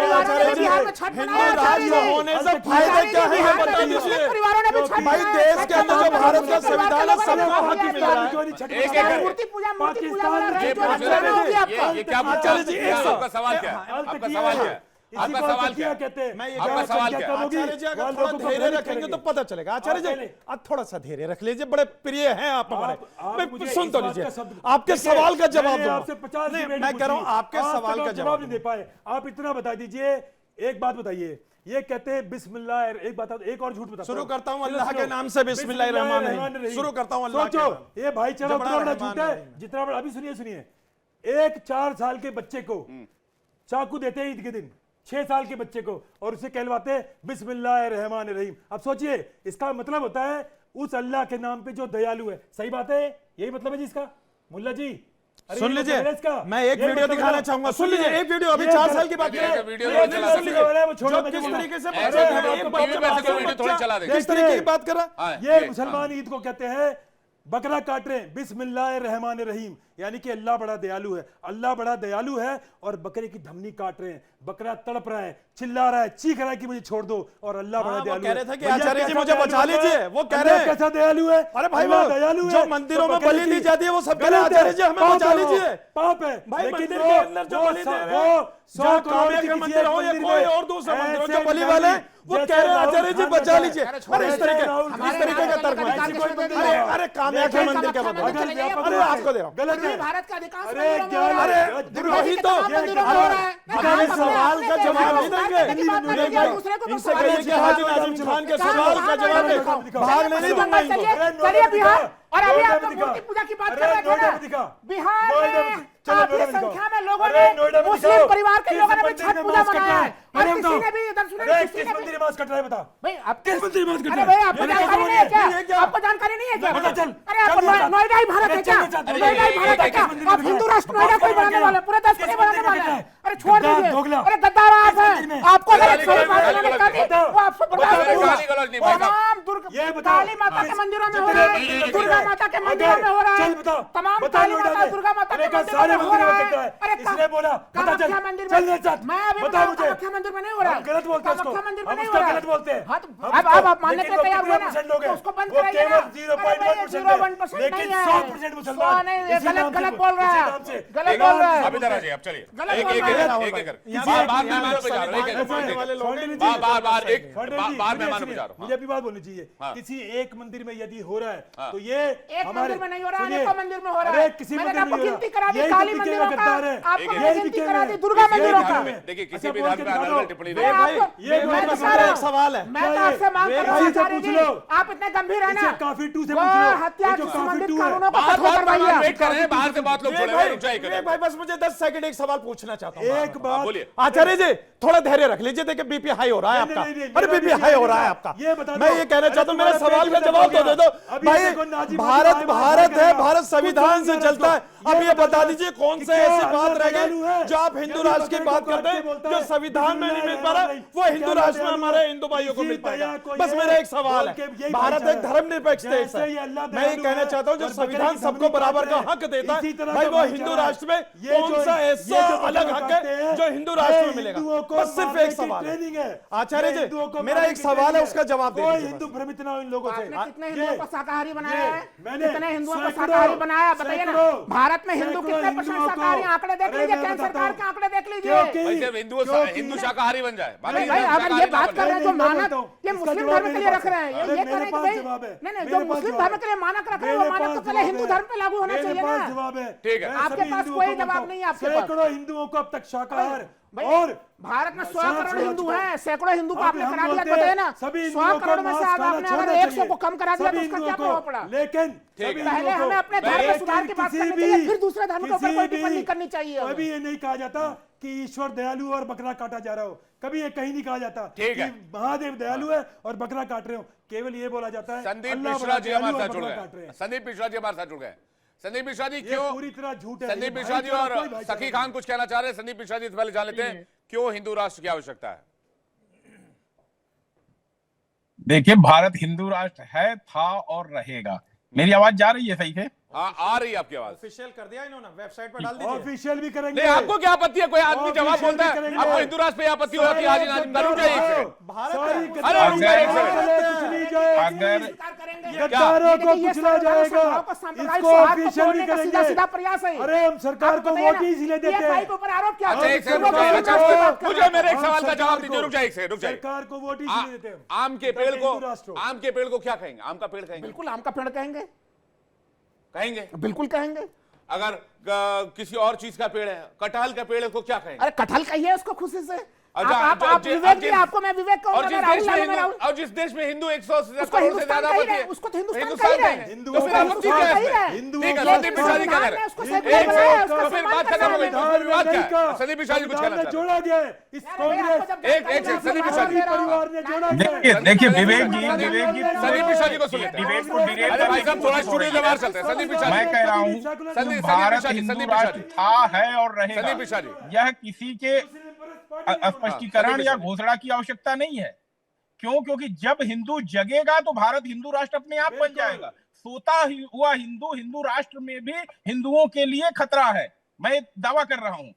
S7: परिवारों ने बिहार में छठ
S5: हिंदू
S7: मनाया, आचार्य
S5: राष्ट्र
S7: जी।
S5: होने से फायदे क्या है ये बताइए।
S7: मुस्लिम परिवारों ने भी छठ
S5: भाई
S7: मनाया।
S5: देश के अंदर जो भारत का संविधान है सबको हक मिल रहा है।
S7: मूर्ति पूजा
S1: ये क्या
S5: आचार्य जी, एक
S1: आपका सवाल क्या है? आपका सवाल क्या है? आपका सवाल क्या है?
S5: मैं ये
S1: आपका सवाल क्या है?
S5: आचार्य जी अगर थोड़ा धैर्य रखेंगे तो पता चलेगा। आचार्य जी आप थोड़ा सा धैर्य रख लीजिए, बड़े प्रिय हैं आप हमारे। मैं सुन तो लीजिए, आपके सवाल का जवाब दो।
S6: आपसे 50
S5: नहीं, मैं कह रहा हूं आपके सवाल का जवाब
S6: नहीं दे पाए। आप इतना बता दीजिए, एक बात बताइए, ये कहते हैं बिस्मिल्लाह, एक बात, एक और झूठ बता
S5: शुरू करता हूं अल्लाह के नाम से, बिस्मिल्लाहिर्रहमानिर्रहीम। शुरू करता हूं अल्लाह के नाम।
S6: ये भाईचारा उतना बड़ा झूठ है जितना बड़ा। अभी सुनिए सुनिए, एक 4 साल के बच्चे को चाकू देते हैं ईद के दिन, 6 साल के बच्चे को, और उसे कहलवाते हैं बिस्मिल्लाहिर्रहमानिर्रहीम। अब सोचिए, इसका मतलब होता है उस अल्लाह के नाम पे जो दयालु है। सही बात है, यही मतलब है जी इसका। मुल्ला जी
S5: सुन लीजिए, मैं एक वीडियो दिखाना चाहूंगा। सुन लीजिए एक वीडियो, अभी 4 साल की बात कर रहे हैं। किस तरीके से किस तरीके की बात कर रहा है?
S6: ये मुसलमान ईद को कहते हैं बकरा काट रहे हैं बिस्मिल्लाहिर्रहमानिर्रहीम, यानी कि अल्लाह बड़ा दयालु है, अल्लाह बड़ा दयालु है, और बकरे की धमनी काट रहे हैं। बकरा तड़प रहा है, चिल्ला रहा है, चीख रहा है कि मुझे छोड़ दो, और अल्लाह बड़ा दयालु है।
S5: कह रहे थे कि आचार्य जी मुझे बचा लीजिए, वो कह रहे हैं
S6: कैसा दयालु है।
S5: अरे भाई वो
S6: दयालु
S5: जो मंदिरों में बलि दी जाती है वो सब कह रहे हैं आचार्य जी हमें बचा लीजिए।
S6: पाप है
S5: भाई मंदिर के अंदर जो बलि दे रहे हैं, जो काबे का मंदिर हो या कोई और दूसरा मंदिर हो, जो बलि वाले हैं वो कह रहे हैं आचार्य जी बचा लीजिए। अरे इस तरीके का तर्क मत। अरे काम्या के मंदिर का मतलब, अरे आपको दे रहा हूँ
S6: गलत है।
S7: भारत का अधिकांश
S5: अरे वही तो सवाल का जवाब नहीं देंगे। इनसे कहिए कि हाजी नाजिम खान के सवाल का जवाब दे, भाग नहीं दूंगा इनको।
S7: चलिए बिहार, और अभी आप मूर्ति पूजा की बात कर रहे थे ना, बिहार में काफी संख्या में लोगों ने, मुस्लिम परिवार के लोगों ने भी छठ पूजा मनाया है, और किसी ने भी इधर सुने
S6: किस मंदिर में नमाज कट रहा है बता
S7: भाई, आप
S6: किस मंदिर में नमाज कट
S7: अरे
S6: रहा
S7: भाई
S6: है?
S7: आपको जानकारी नहीं है क्या? आपको जानकारी नहीं है क्या? अरे आप नोएडा ही भारत है क्या? नोएडा ही भारत है क्या? आप हिंदू राष्ट्र नोएडा को ही बनाने वाले, पूरे देश को नहीं बनाने वाले हैं। अरे छोड़ दीजिए, अरे गद्दार आप हैं। आपको अगर सही बात मैंने कहा थी वो आपसे बर्दाश्त नहीं होगा। तमाम काली माता के मंदिरों में हो रहा है, दुर्गा माता के मंदिरों में हो रहा है, तमाम काली माता दुर्गा माता के मंदिरों में हो रहा है। अरे
S6: इसने बोला
S7: कामाख्या मंदिर में, मैं अभी बता रहा हूं कामाख्या मंदिर में नहीं हो रहा है,
S6: गलत बोलते हैं उसको,
S7: कामाख्या मंदिर में
S6: हम
S7: नहीं हो
S6: उसको
S7: रहा है।
S6: गलत बोलते हैं।
S7: हाँ तो अब आप मानने के लिए तैयार हुए ना, तो उसको बंद कराइए ना। 0.1% नहीं है,
S6: 100% मुसलमान
S7: नहीं, ये गलत बोल रहा है, गलत बोल रहा है।
S1: अब इधर आ जाइए, अब चलिए
S7: गलत
S1: एक
S7: बोल
S1: एक
S7: रहा है।
S1: एक एक बार मेहमान पे जा रहा हूं।
S6: मुझे भी बात बोलनी चाहिए। किसी एक मंदिर में यदि हो रहा है तो ये
S7: एक मंदिर में नहीं हो रहा है,
S6: सुनिए,
S7: अनेकों मंदिर में हो रहा
S6: अरे
S7: है।
S6: किसी
S7: मैंने
S6: मंदिर में
S7: आपको
S6: नहीं हो
S7: गिनती
S6: रहा।
S7: करा दी
S6: यही
S7: काली
S6: तो
S7: मंदिरों का,
S6: गद्दार है।
S7: आपको
S6: यही
S7: मैंने गिनती करा दी दुर्गा मंदिरों का।
S1: देखिए किसी भी धर्म का अनर्गल टिप्पणी
S7: मैं
S1: नहीं है।
S7: आपको-
S6: ये
S7: मैं
S6: मेरा
S7: बता रहा हूं।
S5: सवाल है।
S7: मैं तो आपसे मांग कर रहा हूं आचार्य जी, आप इतने गंभीर है ना,
S6: काफी टू से
S7: वो
S6: पूछ लो।
S7: हत्या
S6: ये
S7: से
S6: जो काफी
S7: संबंधित
S6: टू है।
S7: कानूनों को
S1: बात
S7: खत्म करवाइए।
S1: वेट कर रहे हैं, बाहर से बात लोग छोड़े हुए, रुक जाइए
S5: विवेक भाई बस मुझे 10 सेकंड एक सवाल पूछना चाहता हूं।
S6: एक बात
S1: बोलिए।
S5: आचार्य जी थोड़ा धैर्य रख लीजिए, देखिए बीपी हाई हो रहा है आपका। अरे बीपी हाई हो रहा है आपका।
S6: ये बता दो।
S5: मैं ये कहना चाहता हूं, मेरे सवाल का जवाब तो दे दो भाई। भारत है, भारत संविधान से चलता है। अब ये बता दीजिए कौन से ऐसी बात रह गई जो आप हिंदू राष्ट्र की बात करते हैं, जो संविधान में नहीं मिल पा रहा, वो हिंदू राष्ट्र में हमारे हिंदू भाइयों को मिल पाएगा। बस मेरा एक सवाल है, भारत एक धर्मनिरपेक्ष देश है, मैं ये कहना चाहता हूँ जो संविधान सबको बराबर का हक देता है, भाई वो हिंदू राष्ट्र में कौन सा ऐसा अलग हक है जो हिंदू राष्ट्र में मिलेगा? बस सिर्फ एक सवाल है आचार्य जी, मेरा एक सवाल है, उसका जवाब दे दीजिए।
S6: हिंदू भ्रमित ना हो इन लोगों से।
S7: आपने कितने हिंदुओं को शाकाहारी बनाया है?
S6: मैंने
S7: कितने हिंदुओं को
S6: सैकड़ों-
S7: शाकाहारी बनाया बताइए ना।
S6: सैकड़ों-
S7: भारत में हिंदू कितने
S6: सैकड़ों
S7: परसेंट
S6: हिंदुओं को-
S7: शाकाहारी आंकड़े देख
S6: अरे
S7: लीजिए,
S6: मैं
S7: केंद्र
S6: बताता
S7: सरकार
S6: हूं।
S7: के आंकड़े देख लीजिए।
S6: क्योंकि-
S1: वैसे हिंदू शाकाहारी बन जाए, बाकी
S7: भाई अगर
S1: शाकाहारी
S7: ये
S1: ना
S7: बात
S1: बन
S7: कर रहे हैं जो
S6: नहीं, मैं
S7: मानक,
S6: बताता हूं।
S7: ये
S6: इसका
S7: मुस्लिम
S6: जवाब
S7: धर्म के
S6: मेरे
S7: लिए
S6: पास
S7: रख रहे हैं,
S6: है।
S7: ये
S6: मेरे
S7: कह रहे हैं कि
S6: पास
S7: भाई
S6: जवाब है।
S7: नहीं नहीं,
S6: मेरे
S7: जो
S6: पास
S7: मुस्लिम
S6: जवाब
S7: धर्म के लिए मानक रख रहे हैं वो
S6: मेरे
S7: मानक
S6: पास
S7: तो पहले
S6: जवाब
S7: हिंदू
S6: है।
S7: धर्म पे लागू होना
S6: मेरे
S7: चाहिए
S6: पास
S7: ना।
S6: जवाब है।
S1: ठीक है।
S6: मैं
S7: आपके
S6: सभी
S7: पास
S6: हिंदुओं
S7: कोई
S6: को
S7: जवाब
S6: मानता
S7: नहीं है
S6: हूं।
S7: आपके पास।
S6: सैकड़ों हिंदुओं को अब तक शाकाहार
S7: भाई,
S6: और
S7: भारत में 100
S6: सांस
S7: करोड़
S6: छोड़
S7: हिंदू
S6: चुका
S7: हैं, सैकड़ों हिंदू को
S6: अब
S7: आपने
S6: हम
S7: करा दिया,
S6: बोलते हैं,
S7: बताइए ना।
S6: सभी
S7: 100
S6: हिंदुओं को
S7: करोड़ में से
S6: मांस
S7: आपने
S6: खाना
S7: अगर
S6: छोड़ना
S7: 100 को
S6: चाहिए।
S7: कम करा दिया
S6: सभी
S7: तो उसका क्या
S6: हिंदुओं
S7: प्रभाव
S6: को।
S7: पड़ा?
S6: लेकिन
S1: ठीक है।
S6: सभी
S7: पहले
S6: हिंदुओं को-
S7: हमें अपने धर्म में सुधार की बात
S6: किसी
S7: करनी
S6: भी-
S7: चाहिए, फिर दूसरे धर्म के ऊपर
S6: किसी
S7: कोई
S6: भी-
S7: टिप्पणी करनी चाहिए हमें।
S6: कभी ये नहीं कहा जाता कि ईश्वर दयालु और बकरा काटा जा रहा हो, कभी ये कहीं नहीं कहा जाता
S1: ठीक है।
S6: कि महादेव दयालु है और बकरा काट रहे हो। केवल ये बोला जाता है
S1: संदीप
S6: अल्लाह
S1: मिश्रा
S6: बड़ा
S1: जी
S6: दयालु
S1: हमारे
S6: और
S1: साथ जुड़
S6: बकरा काट रहे
S1: गए।
S6: हैं।
S1: संदीप मिश्रा जी हमारे साथ जुड़ गए। संदीप मिश्रा जी
S6: ये
S1: क्यों?
S6: पूरी तरह झूठ है।
S1: संदीप
S6: ये
S1: मिश्रा जी
S6: भाईचारा
S1: और
S6: कोई भाईचारा
S1: सखी
S6: नहीं।
S1: खान कुछ कहना चाह रहे हैं। संदीप मिश्रा जी से पहले जान लेते हैं क्यों हिंदू राष्ट्र की आवश्यकता है।
S10: देखिए, भारत हिंदू राष्ट्र है, था और रहेगा। मेरी आवाज जा रही है सही से?
S1: हाँ आ रही है आपकी आवाज।
S5: ऑफिशियल कर दिया इन्होंने, वेबसाइट पर डाल दीजिए।
S6: ऑफिशियल भी करेंगे।
S1: नहीं आपको क्या आपत्ति है? कोई आदमी जवाब
S6: ऑफिशियल
S1: बोलता
S6: भी
S1: है,
S6: करेंगे।
S1: आपको हिंदू राष्ट्र पे आपत्ति हो जाती है? हाजी नाजिम रुक जाइए एक सेकंड।
S5: भारत
S6: सारी
S5: है।
S6: गद्दारी
S1: अरे,
S6: कुछ नहीं जाएगी।
S10: अगर
S6: गद्दारों को कुछ ना जाएगा, इसको ऑफिशियल भी करेंगे।
S7: सीधा प्रयास है।
S6: अरे हम सरकार को वोट ही इसलिए देते हैं।
S7: ऊपर आरोप क्या?
S1: अच्छा एक सेकंड रुक जाइए। अच्छा मुझे मेरे एक सवाल का जवाब दीजिए। रुक जाइए एक सेकंड, रुक जाइए।
S6: सरकार को वोट ही इसलिए देते हैं।
S1: आम के पेड़ को,
S6: हिंदू राष्ट्र।
S1: आम के पेड़ को क्या कहेंगे? आम का पेड़ कहेंगे?
S7: बिल्कुल आम का पेड़ कहेंगे,
S1: कहेंगे।
S7: बिल्कुल कहेंगे।
S1: अगर किसी और चीज का पेड़ है, कटहल का पेड़ है, उसको क्या कहेंगे?
S7: अरे कटहल कहिए उसको खुशी से।
S1: अच्छा,
S7: आप विवेक जी, आपको मैं विवेक कहूंगा।
S1: और जिस देश में हिंदू 100 से
S7: उसको हिंदुस्तान कह रहे हैं, उसको तो हिंदुस्तान कह रहे हैं।
S1: हिंदू तो फिर आपत्ति क्या है इसमें? ठीक है, संदीप मिश्रा जी क्या कह रहे हैं?
S7: उसको
S1: एक सेकंड, तो फिर बात खत्म हो गई। बात क्या है? संदीप मिश्रा जी कुछ कहना चाहते हैं?
S6: जोड़ा गया है इस कांग्रेस
S1: एक सेकंड, संदीप मिश्रा जी।
S6: परिवार ने जोड़ा गया है।
S10: देखिए विवेक जी
S1: संदीप मिश्रा जी को सुन लेते हैं।
S10: डिबेट को डिबेट
S1: अरे भाई साहब थोड़ा स्टूडियो से बाहर चलते हैं। संदीप मिश्रा
S10: मैं
S1: जी,
S10: कह रहा हूँ
S1: संदीप
S10: भारत
S1: मिश्रा जी,
S10: हिंदू
S1: संदीप मिश्रा
S10: राष्ट्र
S1: जी।
S10: था, है और
S1: संदीप
S10: रहेगा।
S1: मिश्रा जी।
S10: यह किसी के स्पष्टीकरण या घोषणा की आवश्यकता नहीं है। क्यों? क्योंकि जब हिंदू जगेगा तो भारत हिंदू राष्ट्र अपने आप बन जाएगा। सोता हुआ हिंदू हिंदू राष्ट्र में भी हिंदुओं के लिए खतरा है, मैं दावा कर रहा हूं।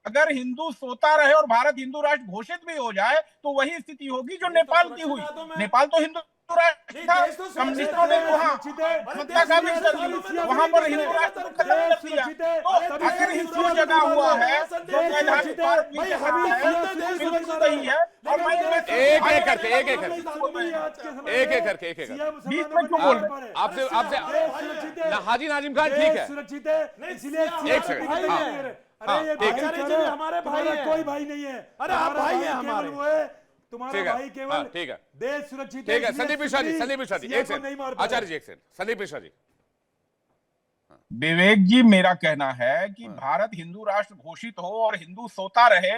S10: अगर हिंदू सोता रहे और भारत हिंदू राष्ट्र घोषित भी हो जाए तो वही स्थिति होगी जो नेपाल की हुई। नेपाल तो हिंदू राष्ट्र था, कम्युनिस्टों ने वहां सत्ता काबिज कर ली, वहां पर हिंदू राष्ट्र को खत्म कर दिया। तो अगर हिंदू जगह हुआ है तो वैधानिक भारत में बिल्कुल सही है। और मैं
S1: एक एक करके
S10: बीच में क्यों बोल रहे हैं?
S1: आपसे हाजी नाजिम खान ठीक है,
S6: सुरक्षित है इसलिए
S1: एक सेकंड।
S6: अरे ये
S5: आचार्य जी हमारे भाई हैं।
S6: कोई भाई नहीं है।
S5: अरे आप भाई हैं हमारे।
S6: तुम्हारा
S1: ठीक है,
S6: भाई केवल
S1: हाँ, ठीक है,
S6: देश सुरक्षित
S1: ठीक है।
S6: इसलिए
S1: संदीप मिश्रा जी, संदीप मिश्रा जी
S6: सीएम
S1: एक
S6: को नहीं मार
S1: सेकंड।
S6: पाए।
S1: आचार्य जी एक सेकंड। संदीप मिश्रा जी।
S10: विवेक जी मेरा कहना है कि भारत हिंदू राष्ट्र घोषित हो और हिंदू सोता रहे,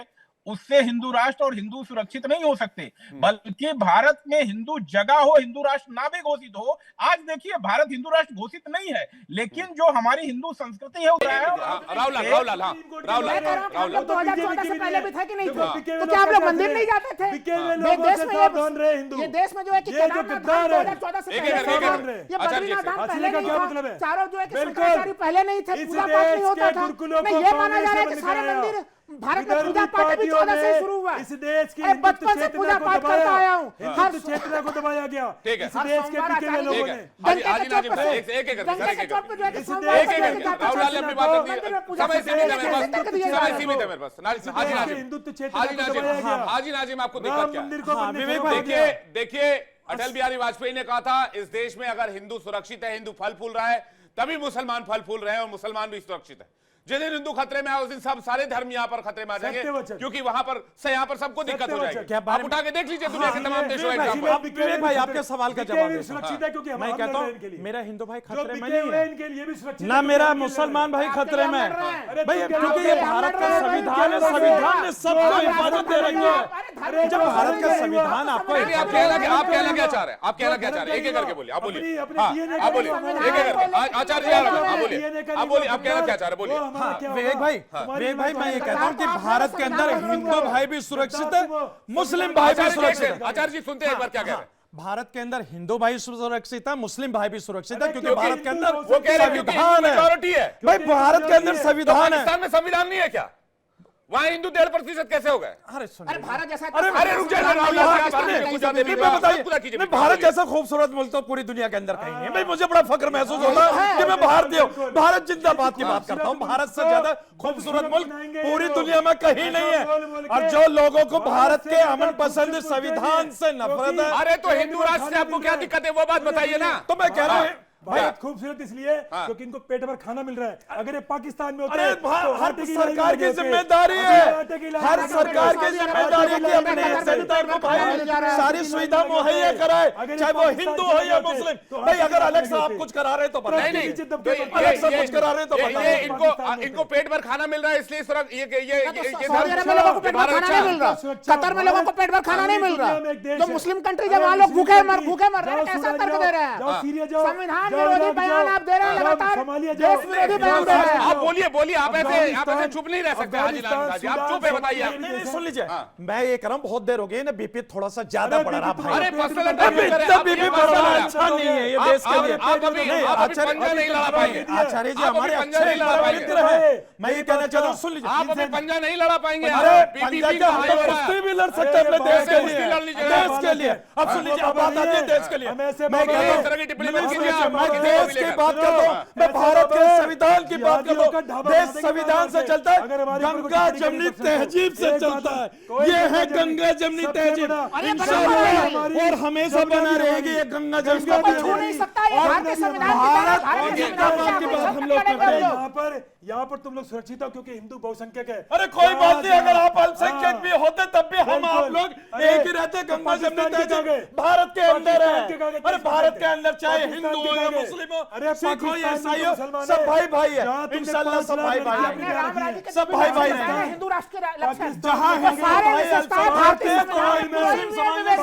S10: उससे हिंदू राष्ट्र और हिंदू सुरक्षित नहीं हो सकते। बल्कि भारत में हिंदू जगह हो, हिंदू राष्ट्र ना भी घोषित हो। आज देखिए भारत हिंदू राष्ट्र घोषित नहीं है, लेकिन जो हमारी हिंदू संस्कृति है
S1: रावलाल
S7: 2014 से पहले भी था कि नहीं थे? तो क्या आप लोग मंदिर नहीं जाते थे? ये देश में जो है कि केदारनाथ धाम 2014 से पहले, ये बद्रीनाथ धाम पहले नहीं था, चारों जो है कि शंकराचार्य पहले नहीं थे, पूजा पाठ नहीं होता था। नहीं, ये माना जा रहा है कि सारे मंदिर भारत में पूजा पाठ भी 14 से शुरू हुआ।
S6: इस देश की
S7: बचपन से पूजा पाठ करता आया हूँ।
S6: हिंदू चेतना को दबाया गया।
S1: ठीक है।
S6: इस देश के पीछे के लोगों ने
S1: हाजी नाजिम साहब एक एक करके
S7: गंगा के चौक पे जो है कि
S1: रावलाल ने अपनी बात रख दी। समय सीमित है मेरे पास, समय सीमित है मेरे पास। हाजी नाजिम,
S6: हिंदुत्व चेतना
S1: हाजी
S6: को
S1: नाजिम,
S6: दबाया गया।
S1: हाजी नाजिम आपको दिक्कत क्या
S6: मंदिर
S1: है?
S6: को बनने
S5: विवेक
S6: छोड़
S5: भाई,
S6: दिया।
S1: देखिए अटल बिहारी वाजपेयी ने कहा था इस देश में अगर हिंदू सुरक्षित है, हिंदू फल फूल रहा है, तभी मुसलमान फल फूल रहे हैं और मुसलमान भी सुरक्षित है। जिस दिन हिंदू खतरे में आए उस दिन सब सारे धर्म यहाँ पर खतरे में आ जाएंगे,
S6: सत्यवचन।
S1: क्योंकि वहां पर से यहाँ पर सबको दिक्कत हो
S6: सत्यवचन।
S1: जाएगी।
S5: क्या
S1: आप उठा के देख लीजिए दुनिया के तमाम देशों का एग्जाम्पल।
S5: विवेक भाई आपके सवाल का जवाब देता
S6: सुरक्षित है क्योंकि हम
S5: मैं
S6: लड़
S5: कहता
S6: रहे हैं इनके लिए।
S5: हूँ मेरा हिंदू भाई
S6: जो
S5: खतरे में
S6: बिके
S5: नहीं
S6: हुए
S5: है,
S6: इनके लिए भी सुरक्षित
S5: ना
S6: है,
S5: मेरा
S6: क्योंकि
S5: मुसलमान भाई खतरे में है।
S6: अरे
S5: भाई
S6: तुम क्या
S5: क्योंकि
S6: लड़
S5: ये
S6: रहे हो?
S5: भारत का संविधान है, संविधान ने सबको हिफाजत दे रही है। जब भारत का संविधान आपको
S1: नहीं, आप कहना क्या चाह रहे हैं? आप कहना क्या चाह रहे हैं? एक एक करके बोलिए, आप बोलिए। हाँ, आप बोलिए, एक एक करके। आचार्य जी आप बोलिए, आप कहना क्या चाह रहे हैं? बोलिए।
S5: विवेक भाई मैं ये कहता हूँ कि भारत के अंदर हिंदू भाई भी सुरक्षित है, मुस्लिम भाई भी सुरक्षित है।
S1: आचार्य जी सुनते हैं एक बार क्या कह रहे हैं?
S5: भारत के अंदर हिंदू भाई सुरक्षित है, मुस्लिम भाई भी सुरक्षित है, क्योंकि भारत के अंदर
S1: वो कह रहे हैं क्योंकि
S5: संविधान है।
S1: majority है।
S5: भाई भारत के अंदर संविधान है।
S1: पाकिस्तान में संविधान नहीं है क्या? वहां हिंदू 1.5% कैसे हो गए?
S5: अरे
S7: अरे भारत जैसा
S1: अरे रुक जाइए,
S5: भारत जैसा खूबसूरत मुल्क तो पूरी दुनिया के अंदर कहीं नहीं है। भाई मुझे बड़ा फख्र महसूस होता है कि मैं भारतीय हूँ, भारत जिंदाबाद की बात करता हूँ। भारत से ज्यादा खूबसूरत मुल्क पूरी दुनिया में कहीं नहीं है। और जो लोगों को भारत के अमन पसंद संविधान से नफरत है,
S1: अरे तो हिंदू राष्ट्र से आपको क्या दिक्कत है वो बात बताइए ना।
S5: तो मैं कह रहा हूँ
S6: भारत खूबसूरत इसलिए क्योंकि इनको पेट भर खाना मिल रहा है। अगर ये पाकिस्तान में होते
S5: अरे
S6: तो
S5: हर
S6: आटे की
S5: सरकार की
S6: लड़ाई
S5: जिम्मेदारी
S6: होती।
S5: है,
S6: आटे की लड़ाई
S5: हर
S6: होती।
S5: सरकार की जिम्मेदारी है कि अपने जनता को भाई सारी सुविधा मुहैया कराए, चाहे वो हिंदू हो या मुस्लिम। भाई अगर अलग से आप कुछ करा रहे तो
S1: नहीं नहीं
S5: अलग से कुछ करा रहे तो
S1: ये इनको पेट भर खाना मिल रहा है इसलिए
S7: सऊदी अरब में लोगों को पेट भर खाना नहीं मिल रहा, कतर में लोगों को पेट भर खाना नहीं मिल रहा। तो मुस्लिम कंट्री जब वहां लोग भूखे मर रहे हैं, कैसा तर्क दे रहे हैं? संविधान विरोधी बयान आप दे रहे हैं लगातार, देश विरोधी बयान दे रहे हैं।
S1: आप बोलिए बोलिए, आप ऐसे चुप नहीं रह सकते हाजी लाल जी, आप चुप है, बताइए आप।
S5: नहीं सुन लीजिए, मैं ये कह रहा हूँ बहुत देर हो गई ना, बीपी थोड़ा सा ज्यादा बढ़ रहा भाई।
S1: अरे पर्सनल
S5: इतना बीपी बढ़ाना अच्छा नहीं है ये देश के लिए।
S1: आप अभी पंजा नहीं लड़ा पाएंगे
S5: आचार्य जी
S1: आप
S5: हमारे
S1: अभी पंजा
S5: अच्छे
S1: नहीं लड़ा पाएंगे।
S5: मित्र हैं, मैं ये कहना चाहता हूँ, सुन लीजिए,
S1: आप अभी पंजा नहीं लड़ा पाएंगे।
S5: अरे पंजा
S1: PPP
S5: क्या,
S1: का
S5: हम
S1: हाई हो
S5: लोग
S1: रहा है।
S5: कुश्ती भी लड़ सकते हैं अपने देश के लिए,
S1: कुश्ती लड़ लीजिए।
S5: देश के लिए। अब सुन लीजिए, अब बात आती है देश के लिए। मैं कह रहा
S1: इस तरह की टिप्पणी मत कीजिए आप,
S5: मैं
S1: किसी को
S5: देश
S1: भी
S5: की
S1: लेकर।
S5: बात करता हूँ, मैं भारत के संविधान की बात करता हूँ। देश संविधान से चलता है, गंगा जमनी तहजीब से चलता है। ये है गंगा जमनी तहजीब, इंशाअल्लाह और हमेशा बना रहेगी ये गंगा जमनी
S7: छू नहीं सकता, ये भारतीय संविधान की बात है, भारत के संविधान की बात हम लोग करते हैं।
S6: यहाँ पर तुम लोग सुरक्षित हो क्योंकि हिंदू बहुसंख्यक है।
S5: अरे कोई बात नहीं, अगर आप अल्पसंख्यक भी होते तब भी हम आप लोग एक ही रहते। गंगा जमनी तहजीब भारत के अंदर है। अरे भारत के अंदर चाहे हिंदू हो या मुस्लिम हो, सिख हो या ईसाई हो, सब भाई भाई है। इंशाल्लाह सब भाई भाई है, सब भाई भाई है।
S7: हिंदू राष्ट्र के लक्ष्य
S5: जहाँ
S7: सारे विशेषताएं भारतीय संविधान
S5: में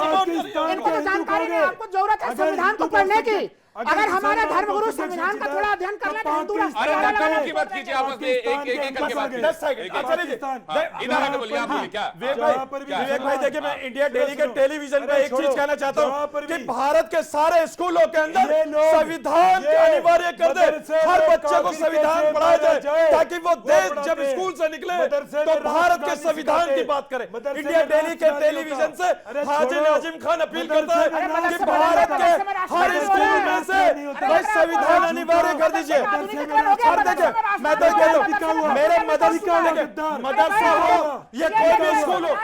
S7: इनको तो जानकारी नहीं, आपको जरूरत है संविधान को पढ़ने की। अगर हमारे धर्मगुरु संविधान का थोड़ा अध्ययन कर ले तो हिंदू
S1: अरे धर्मों की बात कीजिए, आपस में एक करके बात कीजिए।
S5: 10 सेकंड
S1: इधर आके बोलिए, आप बोलिए क्या
S5: विवेक भाई देखिए, मैं इंडिया डेली के टेलीविजन पे एक चीज कहना चाहता हूँ कि भारत के सारे स्कूलों के अंदर संविधान अनिवार्य कर दे, हर बच्चे को संविधान पढ़ाया जाए ताकि वो देश जब स्कूल से निकले तो भारत के संविधान की बात करे। इंडिया डेली के टेलीविजन से हाजी नाजिम खान अपील करता है कि भारत के हर स्कूल में से संविधान अनिवार्य कर दीजिए। और देखिए मैं तो कहता हूँ, मेरे मदरसा हो या कोई भी स्कूल हो,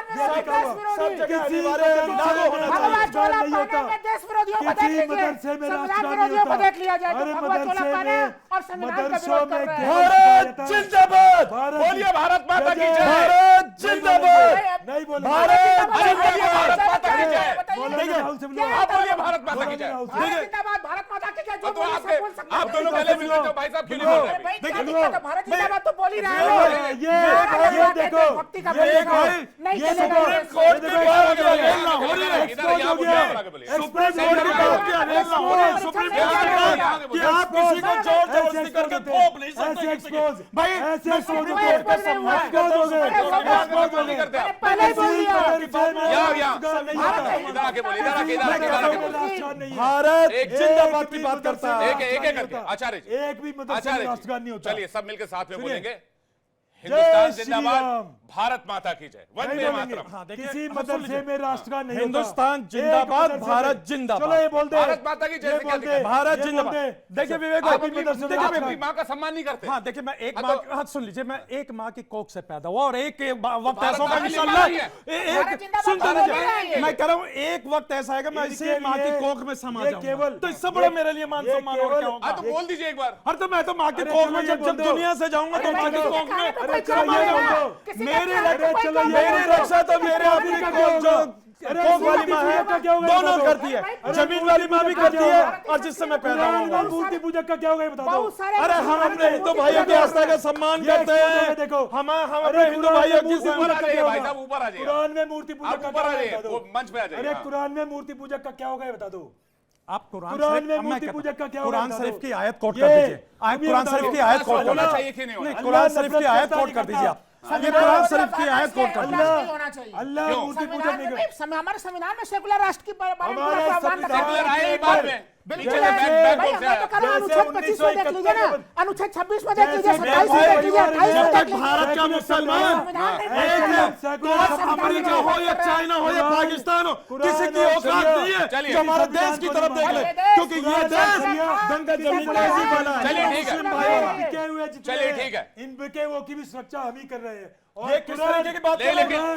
S5: सब जगह अनिवार्य लागू होना चाहिए।
S7: देश विरोधियों को देख लीजिए, संविधान विरोधियों को देख लिया जाए जो भगवा चोला पहने और संविधान का विरोध कर रहे हैं।
S5: भारत जिंदाबाद,
S1: बोलिए भारत माता की जय।
S5: भारत जिंदाबाद,
S6: नहीं बोलो
S5: भारत
S1: अरे बोलिए भारत माता की जय।
S7: बताइए,
S1: आप बोलिए भारत माता की जय।
S7: भारत जिंदाबाद, भारत माता की जय, जो
S1: तो
S7: बोले सब बोल सकते हैं।
S1: आप दोनों पहले मिल जाओ भाई साहब, क्यों नहीं बोल रहे?
S7: भाई क्या दिक्कत है, भारत जिंदाबाद तो बोल ही रहे
S6: ये देखो,
S7: भक्ति का
S6: ये
S7: देखो, नहीं
S6: ये
S7: चलेगा।
S5: कोर्ट की बात की अवहेलना हो रही है।
S1: इधर यहाँ बोलिए, आप आगे बोलिए।
S5: सुप्रीम कोर्ट की बात की अवहेलना हो रही है। सुप्रीम कोर्ट की बात कि आप किसी को जोर जबरदस्ती करके थोप नहीं सकते किसी को। भाई मैं सुप्रीम कोर्ट का सम्मान करता हूं।
S7: पहले बोल दिया
S1: इधर आके बोलिए, इधर आके बोलिए।
S5: भारत जिंदाबाद की बात करता है।
S1: एक करके आचार्य जी,
S6: एक भी मदरसा
S1: आचार्य
S6: में
S1: जी,
S6: राष्ट्रगान नहीं होता।
S1: चलिए सब मिलकर साथ में
S6: सुनिए।
S1: बोलेंगे, हिंदुस्तान
S6: श्री
S1: जिंदाबाद,
S6: राम।
S1: भारत माता की जय,
S6: नहीं
S1: वंदे
S6: बोलेंगे।
S1: मातरम।
S6: किसी मदरसे में राष्ट्रगान नहीं होता।
S5: हिंदुस्तान जिंदाबाद,
S6: एक मदरसे
S5: भारत
S6: में।
S5: जिंदाबाद।
S6: चलो ये बोल दे,
S1: भारत माता की जय
S6: ये
S1: से क्या
S6: बोल
S1: दिक्कत?
S6: दे,
S5: भारत
S6: ये
S5: जिंदाबाद।
S6: बोल दे।
S5: देखिए विवेक
S1: आप
S5: भाई,
S1: अपनी अपनी माँ का सम्मान नहीं करते।
S5: हाँ देखिए, मैं एक
S1: हाँ,
S5: माँ
S1: तो-
S5: हाँ सुन लीजिए, मैं एक माँ की कोख से पैदा हुआ और एक वक्त
S1: भारत
S5: ऐसा होगा
S1: माता की
S5: इंशाल्लाह,
S1: नहीं है।
S7: भारत जिंदाबाद
S5: सुन
S7: तो बोल
S5: लीजिए,
S7: रहे हैं।
S5: मैं कह रहा हूँ एक वक्त ऐसा आएगा मैं इसी
S6: इनके
S5: माँ की
S6: लिए
S5: कोख में समा
S6: ये
S5: जाऊंगा,
S6: केवल-
S5: तो इससे बड़ा मेरे लिए मान
S6: ये
S5: सम्मान और
S6: केवल-
S5: क्या होगा।
S1: हाँ तो बोल दीजिए एक बार।
S5: अरे तो मैं तो माँ की
S6: अरे
S5: कोख
S6: चलो
S5: में
S6: ये
S5: जब
S6: बोल दो।
S5: दुनिया से जाऊंगा तो माँ की कोख में
S6: अरे चलो ये बोल दो।
S5: मेरी रक्षा तो मेरे अपनी कोख जो कोख वाली माँ है दोनों करती है, जमीन वाली माँ भी करती है और जिससे मैं पैदा हुआ हूँ।
S6: मूर्ति पूजक का क्या होगा ये बता दो।
S7: बहुत सारे
S5: अरे हम अपने हिंदू भाइयों की आस्था का सम्मान
S6: ये
S5: करते
S6: एक्सपोज है,
S5: हैं।
S6: देखो।
S5: हम
S6: अरे
S5: अपने हिंदू भाइयों की
S6: मूर्ति
S1: ऊपर
S6: पूजक
S1: आ
S6: का
S1: जाइए
S6: क्या
S1: भाई
S6: होगा?
S1: साहब, ऊपर आ जाइए।
S6: कुरान में मूर्ति पूजक
S1: आप
S6: का
S1: ऊपर
S6: क्या
S1: आ
S6: होगा
S1: जाइए,
S6: बता
S1: वो
S6: दो।
S1: मंच पे आ जाइए।
S6: अरे
S1: हाँ।
S6: कुरान में मूर्ति पूजक का क्या होगा ये बता दो।
S5: आप कुरान
S6: कुरान
S5: शरीफ
S6: में
S5: अब मैं
S6: मूर्ति
S5: कहता
S6: पूजक का
S5: हूं,
S6: क्या होगा
S5: कुरान
S6: बता
S5: शरीफ
S6: दो।
S5: की आयत कोट
S6: ये
S5: कर दीजिए। आप
S6: अभी
S5: कुरान
S6: बता
S5: शरीफ
S6: दो।
S5: की आयत कोट कर
S1: होना
S5: दीजिए।
S1: चाहिए कि नहीं होना?
S5: नहीं, कुरान शरीफ की आयत कोट कर दीजिए आप। ये कुरान शरीफ की आयत कोट कर दीजिए।
S7: नहीं होना चाहिए।
S6: अल्लाह मूर्ति पूजक
S7: संविधान
S6: नहीं
S7: में
S6: कर।
S7: हमारे संविधान में सेकुलर राष्ट्र की बारे में
S6: हमारे
S7: पूरा प्रावधान रखा है।
S1: सेकुलर आए ही बाद में।
S7: बिल्कुल
S1: पीछे से
S7: है।
S1: बैक
S7: भाई,
S1: बोर्ड से
S7: हमें तो करो,
S6: जैसे
S7: अनुच्छेद 25 में देख लीजिए ना,
S6: 1971
S7: अनुच्छेद 26 में देख लीजिए,
S6: जैसे
S7: 27 में देख लीजिए, 28
S5: जब
S7: में
S5: तक
S7: देख लीजिए।
S5: भारत का मुसलमान
S7: संविधान नहीं
S5: एक
S7: बोलता है।
S5: तो अमेरिका हो या चाइना हो या पाकिस्तान हो, किसी की औकात नहीं है
S1: चलिए।
S5: जो हमारे देश की तरफ देख ले, क्योंकि ये देश गंगा जमुनी तहजीब वाला है।
S1: चलिए, ठीक है।
S5: मुस्लिम भाई हो।
S6: बिके हुए जितने
S1: चलिए,
S6: हैं,
S1: ठीक है।
S6: इन बिके हुए की भी सुरक्षा हम ही कर रहे हैं। और
S5: ये किस तरीके की बात कर रहे हैं?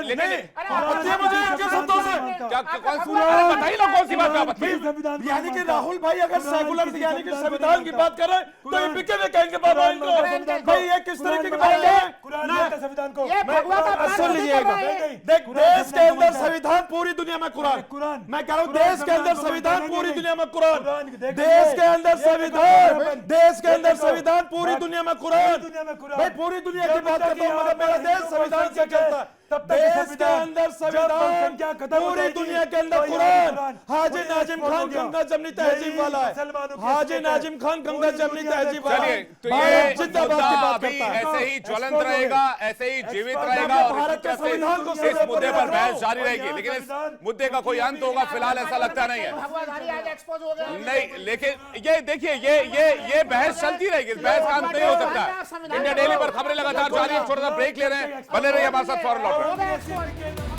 S1: लेकिन-
S5: नहीं, आपत्ति है मुझे इनके शब्दों से।
S1: क्या कौन सी बात? अरे बताइए ना कौन सी बात पे आपत्ति है?
S6: संविधान को
S5: यानी कि
S6: मानता।
S5: राहुल भाई अगर
S6: कुरान
S5: सेकुलर
S6: किसी
S5: यानी कि
S6: संविधान को
S5: संविधान की
S6: नहीं
S5: बात कर रहे हैं तो ये
S6: कुरान-
S5: बिके हुए कहेंगे बाबा
S6: कुरान
S5: इनको।
S6: मानता संविधान को।
S5: भाई ये किस
S6: कुरान
S5: तरीके की
S6: मानता
S5: बात है?
S6: कुरान
S5: ना।
S6: मानता संविधान को।
S7: ये भगवा का
S5: सुन
S7: पालन
S5: लीजिएगा,
S7: नहीं कर रहे हैं।
S5: देख
S6: कुरान
S5: देश के अंदर
S6: मानता है।
S5: संविधान पूरी दुनिया में कुरान
S6: कुरान।
S5: मैं कह रहा हूँ
S6: कुरान
S5: देश के अंदर
S6: संविधान को
S5: संविधान
S6: मानेंगे
S5: पूरी
S6: नहीं।
S5: दुनिया में कुरान
S6: कुरान देखेंगे।
S5: देश के अंदर
S6: ये
S5: संविधान
S6: देखो,
S5: देश के
S6: ये
S5: अंदर
S6: देखो।
S5: संविधान पूरी दुनिया में कुरान
S6: दुनिया में कुरान।
S5: भाई पूरी दुनिया की
S6: जब
S5: बात
S6: तक
S5: करता हूँ
S6: यहाँ
S5: मगर मेरा
S6: पर
S5: देश
S6: हिंदू
S5: संविधान से
S6: बहुसंख्यक
S5: चलता है
S6: तब तक
S5: देश के
S6: संविधान,
S5: अंदर
S6: जब जनसंख्या
S5: संविधान,
S6: खत्म हो
S5: पूरी
S6: जाएगी,
S5: दुनिया के अंदर
S6: तो ये
S5: कुरान,
S6: कुरान
S5: हाजी
S6: पूरी
S5: नाजिम
S6: export
S5: खान
S6: हो गया।
S5: गंगा जमनी तहजीब
S6: यही
S5: वाला है,
S6: मुसलमानों की
S5: हाजी
S6: सोच है।
S5: नाजिम खान गंगा
S6: पूरी
S5: जमनी
S6: दुनिया में
S5: तहजीब वाला
S1: चलिए,
S5: है।
S1: तो
S5: भारत
S1: ये
S5: जिंदाबाद
S1: मुद्दा
S5: की बात
S1: अभी
S5: करता है।
S1: ऐसे ही ज्वलंत
S6: एक्सपोर्ट हो
S1: रहेगा,
S6: गए।
S1: ऐसे ही जीवित
S6: एक्सपोर्ट
S1: रहेगा
S6: हो
S1: और
S6: गए।
S1: इसी तरह से
S5: संविधान को
S1: इस मुद्दे पर
S5: रखो।
S1: बहस जारी
S6: और
S1: रहेगी,
S6: यहाँ
S1: लेकिन इस
S6: संविधान
S1: मुद्दे का कोई अंत होगा फिलहाल ऐसा लगता नहीं है।
S7: भगवाधारी आज एक्सपोज हो गया।
S1: नहीं, लेकिन ये देखिए, ये बहस चलती रहेगी, इस बहस का अंत नहीं हो सकता है। इंडिया डेली पर खबरें लगातार जारी है, छोटा सा ब्रेक ले रहे हैं, बने रहिए हमारे साथ, फौरन लौट रहे हैं।
S7: हो गया एक्सपोज।